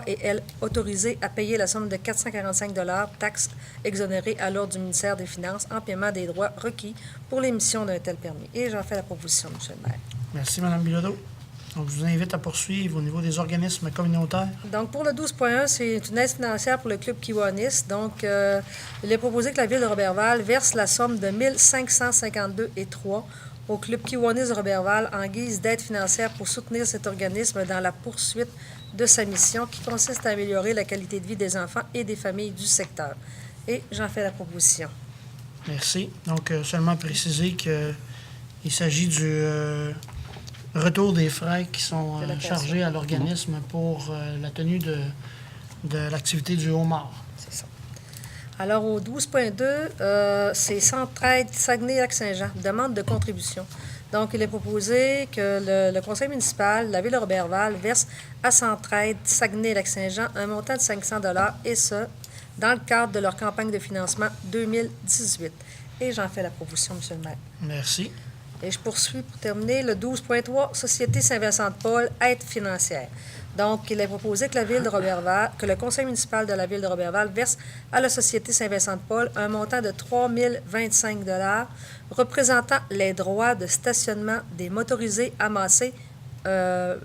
et elle autorisée à payer la somme de 445 $, taxes exonérées à l'ordre du ministère des Finances en paiement des droits requis pour l'émission d'un tel permis. Et j'en fais la proposition, M. le maire. Merci, Mme Bilodeau. Donc, je vous invite à poursuivre au niveau des organismes communautaires. Donc, pour le 12.1, c'est une aide financière pour le club Kiwanis. Donc, il est proposé que la ville de Roberval verse la somme de 1 552,3 au club Kiwanis de Roberval en guise d'aide financière pour soutenir cet organisme dans la poursuite de sa mission qui consiste à améliorer la qualité de vie des enfants et des familles du secteur. Et j'en fais la proposition. Merci. Donc, seulement préciser qu'il s'agit du retour des frais qui sont chargés à l'organisme pour la tenue de l'activité du homard. C'est ça. Alors, au 12.2, c'est Centraide Saguenay-Lac-Saint-Jean, demande de contribution. Donc, il est proposé que le conseil municipal, la ville de Roberval, verse à Centraide Saguenay-Lac-Saint-Jean un montant de 500 $ et ce, dans le cadre de leur campagne de financement 2018. Et j'en fais la proposition, M. le maire. Merci. Et je poursuis pour terminer le 12.3, Société Saint-Vincent-de-Paul, aide financière. Donc, il est proposé que la ville de Roberval, que le conseil municipal de la ville de Roberval verse à la Société Saint-Vincent-de-Paul un montant de 3 025 $ représentant les droits de stationnement des motorisés amassés par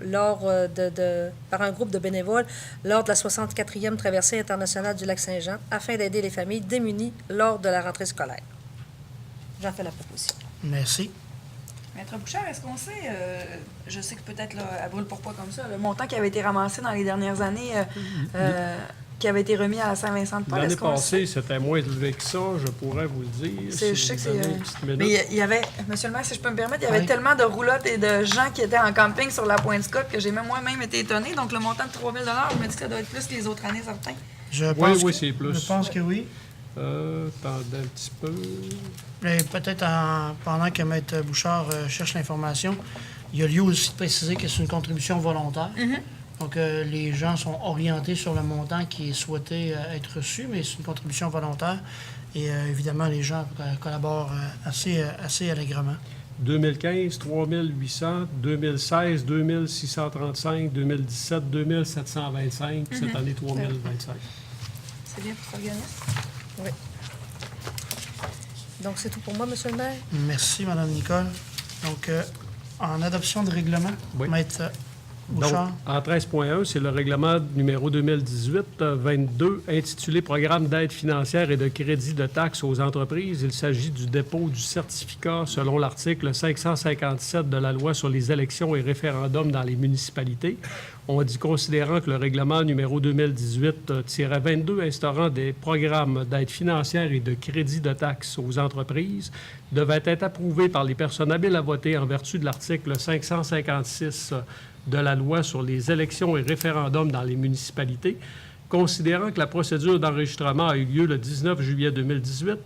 un groupe de bénévoles lors de la 64e traversée internationale du Lac-Saint-Jean afin d'aider les familles démunies lors de la rentrée scolaire. J'en fais la proposition. Merci. Maître Bouchard, est-ce qu'on sait, je sais que peut-être là, à brûle pour pas comme ça, le montant qui avait été ramassé dans les dernières années, qui avait été remis à la Saint-Vincent-de-Paul? L'année passée, c'était moins élevé que ça, je pourrais vous le dire. Je sais que c'est... Mais il y avait, monsieur le maire, si je peux me permettre, il y avait tellement de roulottes et de gens qui étaient en camping sur la Pointe-Scott que j'ai même moi-même été étonné. Donc, le montant de 3 000 $, je me dis que ça doit être plus que les autres années, certains. Oui, c'est plus. Je pense que oui. Attendez un petit peu. Et peut-être pendant que Maître Bouchard cherche l'information, il y a lieu aussi de préciser que c'est une contribution volontaire. Mm-hmm. Donc, les gens sont orientés sur le montant qui est souhaité être reçu, mais c'est une contribution volontaire. Et évidemment, les gens collaborent assez allègrement. 2015, 3 800, 2016, 2 635, 2017, 2 725, puis cette année, 3 025. C'est bien pour s'organiser. Oui. Donc, c'est tout pour moi, M. le maire. Merci, Mme Nicole. Donc, en adoption de règlement, oui. Maître Bouchard. Donc, en 13.1, c'est le règlement numéro 2018-22 intitulé « Programme d'aide financière et de crédit de taxes aux entreprises ». Il s'agit du dépôt du certificat selon l'article 557 de la loi sur les élections et référendums dans les municipalités On dit considérant que le règlement numéro 2018-22 instaurant des programmes d'aide financière et de crédit de taxes aux entreprises devait être approuvé par les personnes habiles à voter en vertu de l'article 556 de la loi sur les élections et référendums dans les municipalités, considérant que la procédure d'enregistrement a eu lieu le 19 juillet 2018,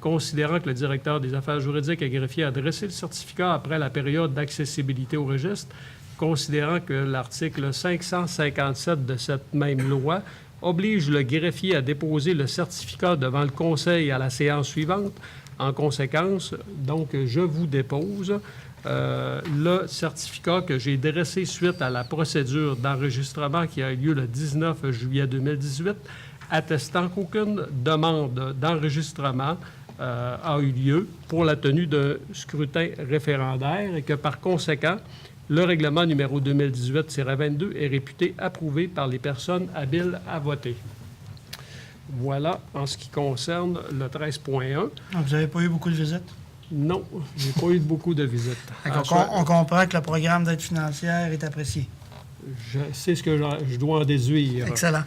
considérant que le directeur des affaires juridiques et greffier a adressé le certificat après la période d'accessibilité au registre, considérant que l'article 557 de cette même loi oblige le greffier à déposer le certificat devant le conseil à la séance suivante. En conséquence, donc, je vous dépose le certificat que j'ai dressé suite à la procédure d'enregistrement qui a eu lieu le 19 juillet 2018, attestant qu'aucune demande d'enregistrement a eu lieu pour la tenue d'un scrutin référendaire et que, par conséquent, le règlement numéro 2018-22 est réputé approuvé par les personnes habiles à voter. Voilà en ce qui concerne le 13.1. Donc, vous n'avez pas eu beaucoup de visites? Non, je n'ai pas eu beaucoup de visites. On comprend que le programme d'aide financière est apprécié. Je sais ce que je dois en déduire. Excellent.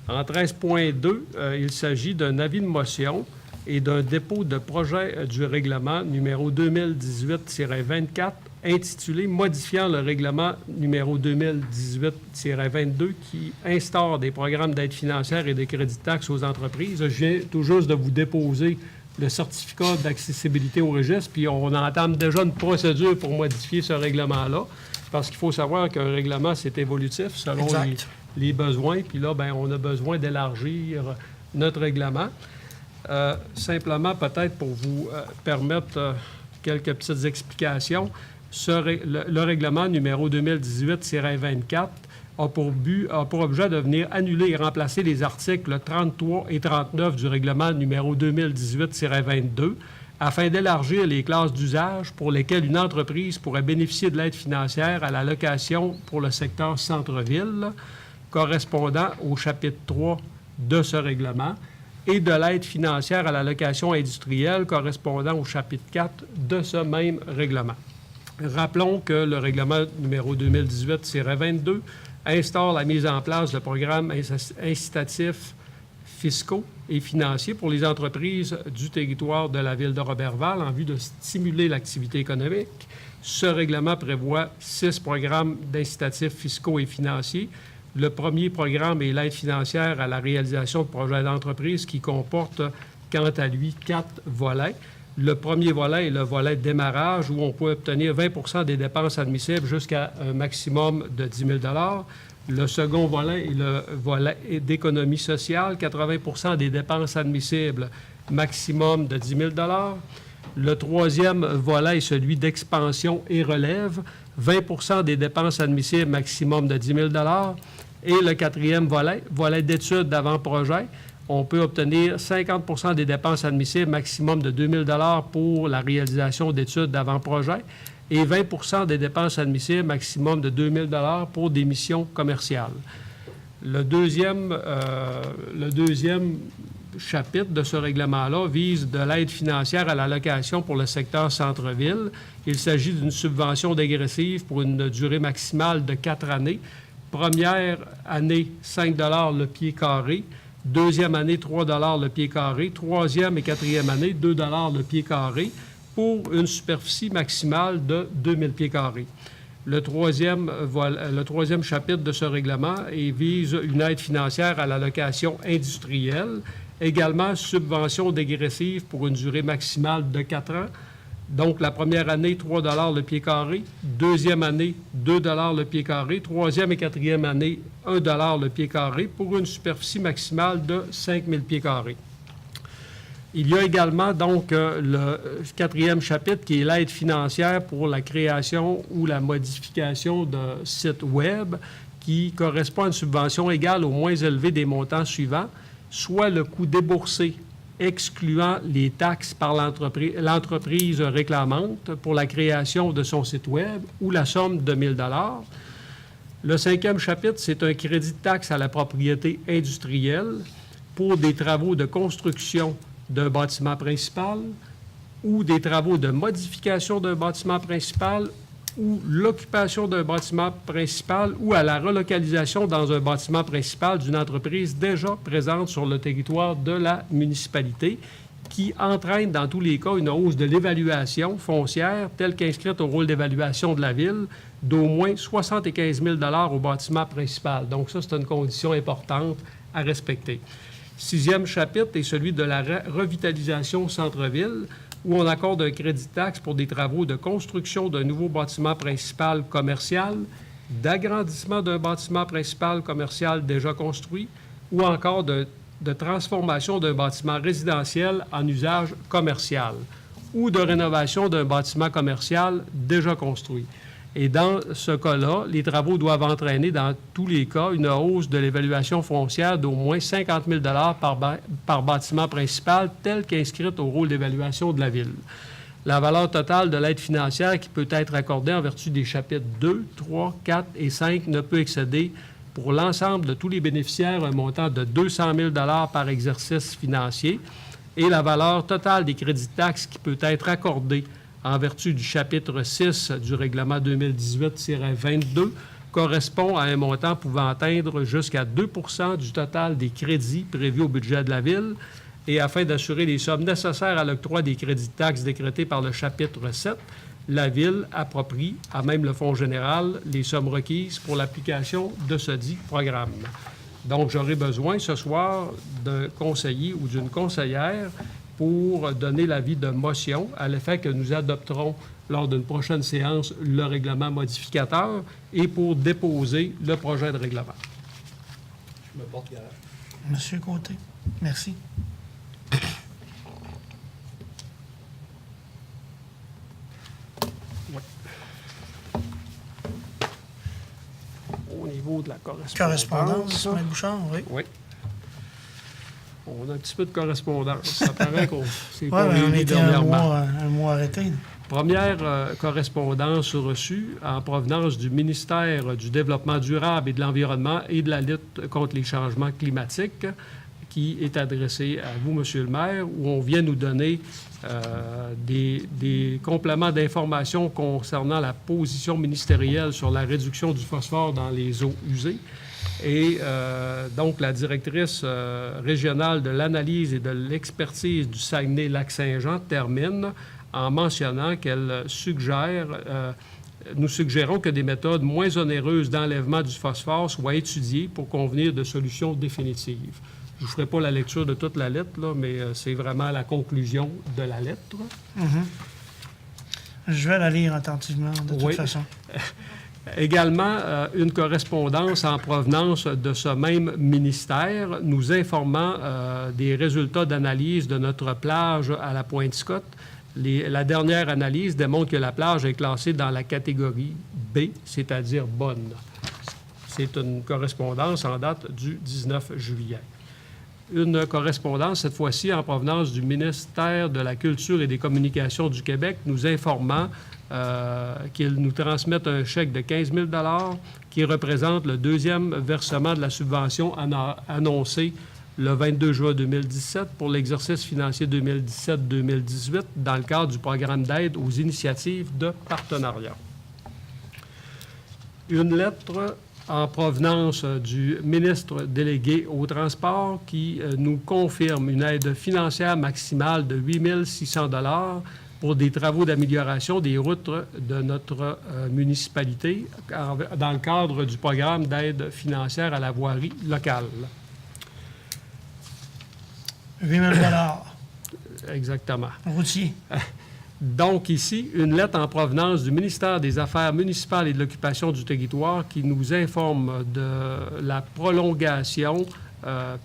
En 13.2, il s'agit d'un avis de motion et d'un dépôt de projet du règlement numéro 2018-24 intitulé « Modifiant le règlement numéro 2018-22 qui instaure des programmes d'aide financière et de crédit de taxes aux entreprises ». Je viens tout juste de vous déposer le certificat d'accessibilité au registre, puis on entame déjà une procédure pour modifier ce règlement-là, parce qu'il faut savoir qu'un règlement, c'est évolutif selon les besoins, puis là, bien, on a besoin d'élargir notre règlement. Simplement, peut-être pour vous permettre quelques petites explications, le règlement numéro 2018-24 a pour objet de venir annuler et remplacer les articles 33 et 39 du règlement numéro 2018-22 afin d'élargir les classes d'usage pour lesquelles une entreprise pourrait bénéficier de l'aide financière à la location pour le secteur centre-ville, correspondant au chapitre 3 de ce règlement, et de l'aide financière à la location industrielle correspondant au chapitre 4 de ce même règlement. Rappelons que le règlement numéro 2018-22 instaure la mise en place de programmes incitatifs fiscaux et financiers pour les entreprises du territoire de la ville de Roberval en vue de stimuler l'activité économique. Ce règlement prévoit 6 programmes d'incitatifs fiscaux et financiers. Le premier programme est l'aide financière à la réalisation de projets d'entreprise qui comporte, quant à lui, 4 volets. Le premier volet est le volet de démarrage où on peut obtenir 20 des dépenses admissibles jusqu'à un maximum de 10 000 $. Le second volet est le volet d'économie sociale, 80 des dépenses admissibles, maximum de 10 000 $. Le troisième volet est celui d'expansion et relève, 20 des dépenses admissibles, maximum de 10 000 $. Et le quatrième volet, volet d'études d'avant-projet, on peut obtenir 50 des dépenses admissibles, maximum de 2 000 $ pour la réalisation d'études d'avant-projet et 20 des dépenses admissibles, maximum de 2 000 $ pour des missions commerciales. Le deuxième chapitre de ce règlement-là vise de l'aide financière à la location pour le secteur centre-ville. Il s'agit d'une subvention dégressive pour une durée maximale de 4 années. Première année, 5 $ le pied carré. Deuxième année, 3 $ le pied carré. Troisième et quatrième année, 2 $ le pied carré pour une superficie maximale de 2000 pieds carrés. Le troisième chapitre de ce règlement vise une aide financière à la location industrielle. Également, subvention dégressive pour une durée maximale de 4 ans. Donc, la première année, 3 $ le pied carré. Deuxième année, 2 $ le pied carré. Troisième et quatrième année, 1 $ le pied carré pour une superficie maximale de 5000 pieds carrés. Il y a également, donc, le quatrième chapitre qui est l'aide financière pour la création ou la modification de sites Web qui correspond à une subvention égale au moins élevé des montants suivants, soit le coût déboursé excluant les taxes par l'entreprise réclamante pour la création de son site Web ou la somme de 1 000 $. Le cinquième chapitre, c'est un crédit de taxe à la propriété industrielle pour des travaux de construction d'un bâtiment principal ou des travaux de modification d'un bâtiment principal ou l'occupation d'un bâtiment principal ou à la relocalisation dans un bâtiment principal d'une entreprise déjà présente sur le territoire de la municipalité, qui entraîne dans tous les cas une hausse de l'évaluation foncière telle qu'inscrite au rôle d'évaluation de la Ville d'au moins 75 000 $ au bâtiment principal. Donc ça, c'est une condition importante à respecter. 6e chapitre est celui de la revitalisation centre-ville, où on accorde un crédit de taxe pour des travaux de construction d'un nouveau bâtiment principal commercial, d'agrandissement d'un bâtiment principal commercial déjà construit, ou encore de transformation d'un bâtiment résidentiel en usage commercial, ou de rénovation d'un bâtiment commercial déjà construit. Et dans ce cas-là, les travaux doivent entraîner, dans tous les cas, une hausse de l'évaluation foncière d'au moins 50 000 $ par bâtiment principal, telle qu'inscrite au rôle d'évaluation de la Ville. La valeur totale de l'aide financière qui peut être accordée en vertu des chapitres 2, 3, 4 et 5 ne peut excéder, pour l'ensemble de tous les bénéficiaires, un montant de 200 000 $ par exercice financier. Et la valeur totale des crédits de taxes qui peut être accordée en vertu du chapitre 6 du règlement 2018-22 correspond à un montant pouvant atteindre jusqu'à 2 % du total des crédits prévus au budget de la Ville. Et afin d'assurer les sommes nécessaires à l'octroi des crédits de taxes décrétés par le chapitre 7, la Ville approprie à même le Fonds général les sommes requises pour l'application de ce dit programme. Donc, j'aurai besoin ce soir d'un conseiller ou d'une conseillère pour donner l'avis de motion à l'effet que nous adopterons lors d'une prochaine séance le règlement modificateur et pour déposer le projet de règlement. Je me porte garant. Monsieur Côté, merci. Au niveau de la correspondance. Correspondance, M. Bouchard, oui. Oui. On a un petit peu de correspondance. Ça paraît qu'on s'est Oui, pas on réunis était dernièrement. un mois arrêté. Première correspondance reçue en provenance du ministère du Développement durable et de l'Environnement et de la lutte contre les changements climatiques, qui est adressée à vous, Monsieur le maire, où on vient nous donner des compléments d'informations concernant la position ministérielle sur la réduction du phosphore dans les eaux usées. Et donc, la directrice régionale de l'analyse et de l'expertise du Saguenay-Lac-Saint-Jean termine en mentionnant qu'elle suggère, nous suggérons que des méthodes moins onéreuses d'enlèvement du phosphore soient étudiées pour convenir de solutions définitives. Je ne vous ferai pas la lecture de toute la lettre, là, mais c'est vraiment la conclusion de la lettre. Je vais la lire attentivement, de toute façon. Également, une correspondance en provenance de ce même ministère nous informant des résultats d'analyse de notre plage à la Pointe-Scott. La dernière analyse démontre que la plage est classée dans la catégorie B, c'est-à-dire bonne. C'est une correspondance en date du 19 juillet. Une correspondance, cette fois-ci en provenance du ministère de la Culture et des Communications du Québec, nous informant qu'ils nous transmettent un chèque de 15 000 $ qui représente le deuxième versement de la subvention annoncée le 22 juin 2017 pour l'exercice financier 2017-2018 dans le cadre du programme d'aide aux initiatives de partenariat. Une lettre en provenance du ministre délégué au transport qui nous confirme une aide financière maximale de 8 600 $ pour des travaux d'amélioration des routes de notre municipalité dans le cadre du programme d'aide financière à la voirie locale. 8 000 $ Exactement. Routier. Donc, ici, une lettre en provenance du ministère des Affaires municipales et de l'occupation du territoire qui nous informe de la prolongation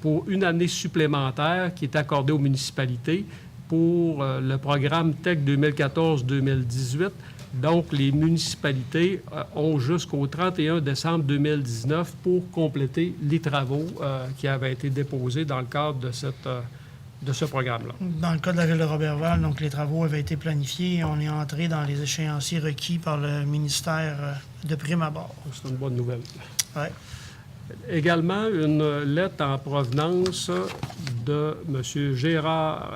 pour une année supplémentaire qui est accordée aux municipalités pour le programme TEC 2014-2018. Donc, les municipalités ont jusqu'au 31 décembre 2019 pour compléter les travaux qui avaient été déposés dans le cadre de ce programme-là. Dans le cas de la ville de Roberval, donc les travaux avaient été planifiés. On est entré dans les échéanciers requis par le ministère de prime abord. C'est une bonne nouvelle. Oui. Également, une lettre en provenance de M.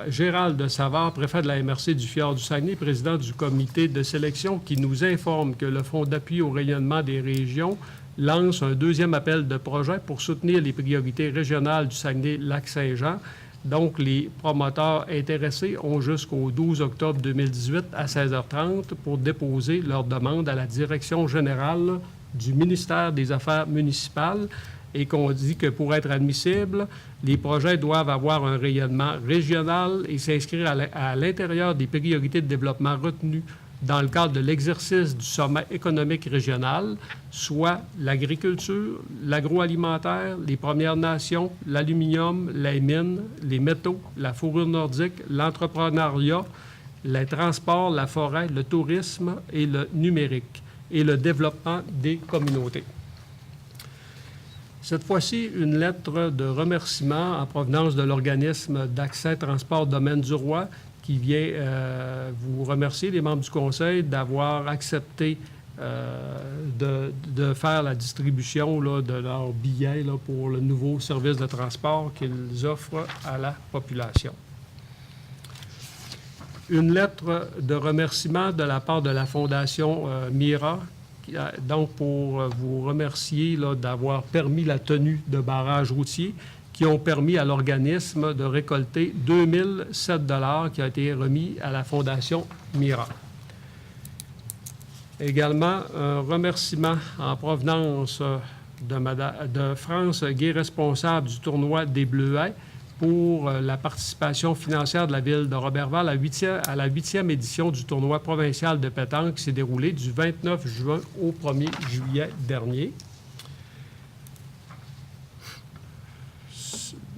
Gérald de Savard, préfet de la MRC du Fjord du Saguenay, président du comité de sélection, qui nous informe que le Fonds d'appui au rayonnement des régions lance un deuxième appel de projet pour soutenir les priorités régionales du Saguenay-Lac-Saint-Jean. Donc, les promoteurs intéressés ont jusqu'au 12 octobre 2018 à 16h30 pour déposer leur demande à la Direction générale du ministère des Affaires municipales et qu'on dit que pour être admissibles, les projets doivent avoir un rayonnement régional et s'inscrire à l'intérieur des priorités de développement retenues dans le cadre de l'exercice du sommet économique régional, soit l'agriculture, l'agroalimentaire, les Premières Nations, l'aluminium, les mines, les métaux, la fourrure nordique, l'entrepreneuriat, les transports, la forêt, le tourisme et le numérique, et le développement des communautés. Cette fois-ci, une lettre de remerciement en provenance de l'organisme d'accès transport Domaine du Roi qui vient vous remercier, les membres du Conseil, d'avoir accepté de faire la distribution là, de leurs billets là, pour le nouveau service de transport qu'ils offrent à la population. Une lettre de remerciement de la part de la Fondation Mira, donc pour vous remercier là, d'avoir permis la tenue de barrages routiers qui ont permis à l'organisme de récolter 2007 $ qui a été remis à la Fondation Mira. Également, un remerciement en provenance de France Gué, responsable du tournoi des Bleuets, pour la participation financière de la ville de Roberval à la 8e édition du tournoi provincial de pétanque qui s'est déroulé du 29 juin au 1er juillet dernier.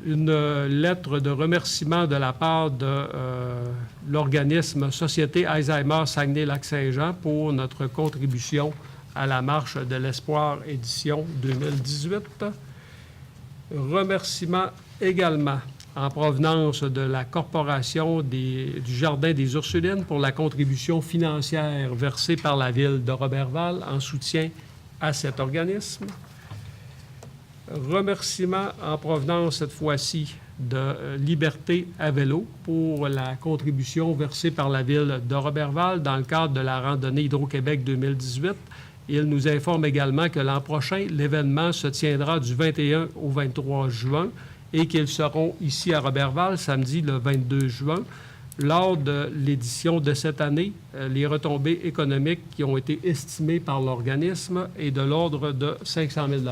Une lettre de remerciement de la part de l'organisme Société Alzheimer Saguenay-Lac-Saint-Jean pour notre contribution à la Marche de l'Espoir édition 2018. Remerciement également en provenance de la Corporation du Jardin des Ursulines pour la contribution financière versée par la ville de Roberval en soutien à cet organisme. Remerciement en provenance cette fois-ci de Liberté à vélo pour la contribution versée par la ville de Roberval dans le cadre de la randonnée Hydro-Québec 2018. Il nous informe également que l'an prochain, l'événement se tiendra du 21 au 23 juin et qu'ils seront ici à Roberval samedi le 22 juin. Lors de l'édition de cette année, les retombées économiques qui ont été estimées par l'organisme est de l'ordre de 500 000 $.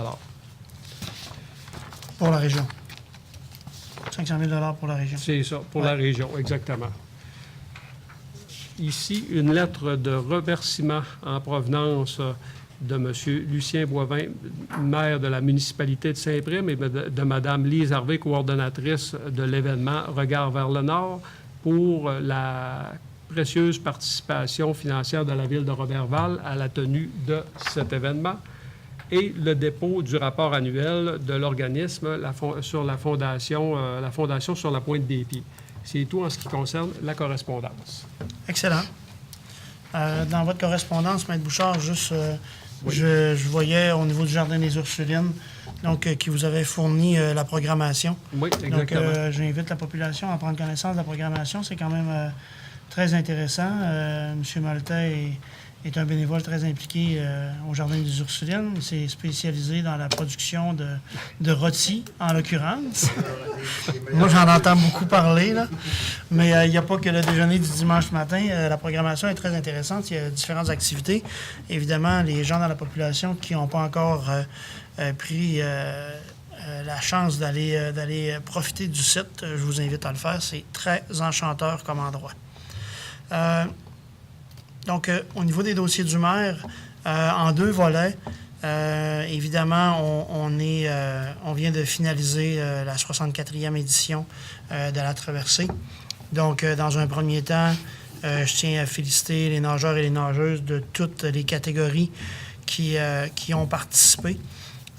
Pour la région. 500 000 $ pour la région. C'est ça, pour la région, exactement. Ici, une lettre de remerciement en provenance de M. Lucien Boivin, maire de la municipalité de Saint-Prime, et de Mme Lise Harvey, coordonnatrice de l'événement Regard vers le Nord, pour la précieuse participation financière de la ville de Roberval à la tenue de cet événement, et le dépôt du rapport annuel de l'organisme sur la fondation sur la Pointe des Pieds. C'est tout en ce qui concerne la correspondance. Excellent. Dans votre correspondance, Maître Bouchard, juste, je voyais au niveau du Jardin des Ursulines, donc qui vous avait fourni la programmation. Oui, exactement. Donc, j'invite la population à prendre connaissance de la programmation. C'est quand même très intéressant. M. Maltais est un bénévole très impliqué au Jardin des Ursulines. Il s'est spécialisé dans la production de rôtis, en l'occurrence. Moi, j'en entends beaucoup parler, là. Mais il n'y a pas que le déjeuner du dimanche matin. La programmation est très intéressante. Il y a différentes activités. Évidemment, les gens dans la population qui n'ont pas encore pris la chance d'aller profiter du site, je vous invite à le faire. C'est très enchanteur comme endroit. Donc, au niveau des dossiers du maire, en 2 volets, évidemment, on vient de finaliser la 64e édition de la traversée. Donc, dans un premier temps, je tiens à féliciter les nageurs et les nageuses de toutes les catégories qui ont participé.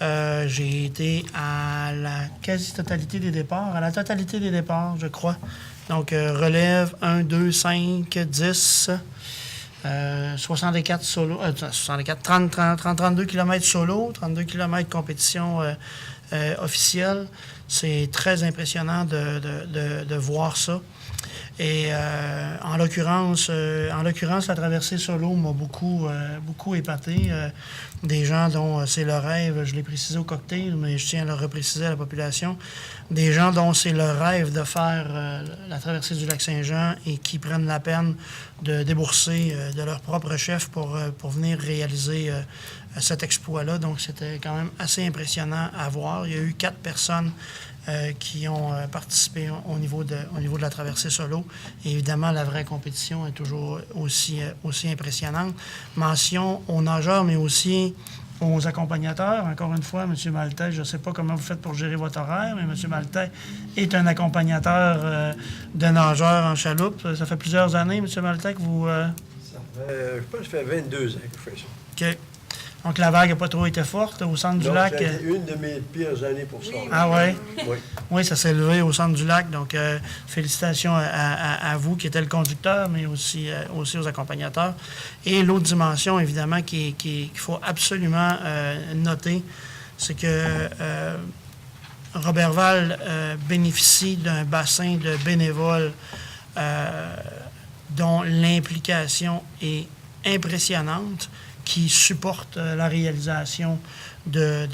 J'ai été à la quasi-totalité des départs, à la totalité des départs, je crois. Donc, relève 1, 2, 5, 10... 64 solo, 32 km solo, 32 km compétition officielle. C'est très impressionnant de voir ça. Et en l'occurrence, la traversée solo m'a beaucoup épaté. Des gens dont c'est le rêve, je l'ai précisé au cocktail, mais je tiens à le repréciser à la population, des gens dont c'est le rêve de faire la traversée du lac Saint-Jean et qui prennent la peine de débourser de leur propre chef pour venir réaliser cet exploit-là. Donc, c'était quand même assez impressionnant à voir. Il y a eu 4 personnes qui ont participé au niveau de la traversée solo. Et évidemment, la vraie compétition est toujours aussi impressionnante. Mention aux nageurs, mais aussi aux accompagnateurs. Encore une fois, M. Maltais, je ne sais pas comment vous faites pour gérer votre horaire, mais M. Maltais est un accompagnateur de nageurs en chaloupe. Ça fait plusieurs années, M. Maltais, que vous... Je pense que ça fait 22 ans que je fais ça. OK. Donc, la vague n'a pas trop été forte au centre du lac. C'est une de mes pires années pour ça. Ah oui? Oui. Oui, ça s'est levé au centre du lac. Donc, félicitations à vous qui êtes le conducteur, mais aussi aux accompagnateurs. Et l'autre dimension, évidemment, qu'il faut absolument noter, c'est que Roberval bénéficie d'un bassin de bénévoles dont l'implication est impressionnante, qui supporte la réalisation de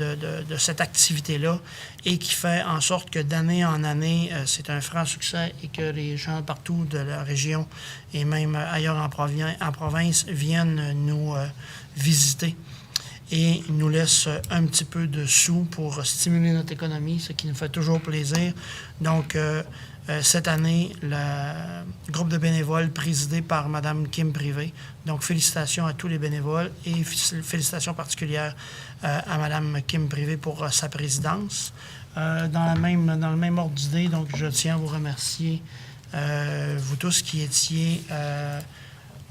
cette activité-là et qui fait en sorte que d'année en année, c'est un franc succès et que les gens partout de la région et même ailleurs en province viennent nous visiter et nous laissent un petit peu de sous pour stimuler notre économie, ce qui nous fait toujours plaisir. Donc, cette année, le groupe de bénévoles présidé par Mme Kim Privé. Donc, félicitations à tous les bénévoles et félicitations particulières à Mme Kim Privé pour sa présidence. Dans le même ordre d'idée, donc, je tiens à vous remercier, vous tous qui étiez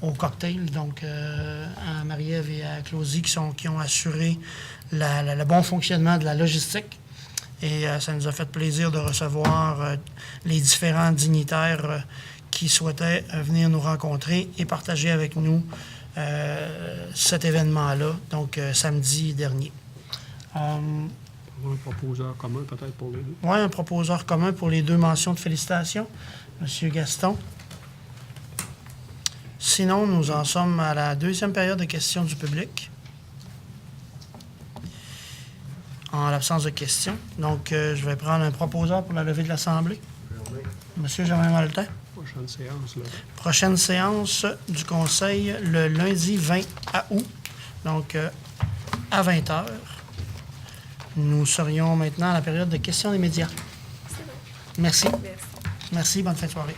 au cocktail, donc à Marie-Ève et à Claudie qui ont assuré le bon fonctionnement de la logistique. Et ça nous a fait plaisir de recevoir les différents dignitaires qui souhaitaient venir nous rencontrer et partager avec nous cet événement-là, donc samedi dernier. Un proposeur commun peut-être pour les deux. Oui, un proposeur commun pour les deux mentions de félicitations, M. Gaston. Sinon, nous en sommes à la deuxième période de questions du public. En l'absence de questions. Donc, je vais prendre un proposeur pour la levée de l'Assemblée. Monsieur Germain Maltais. Prochaine séance, là. Prochaine séance du Conseil le lundi 20 août, donc à 20h. Nous serions maintenant à la période de questions des médias. Merci. Merci, bonne fin de soirée.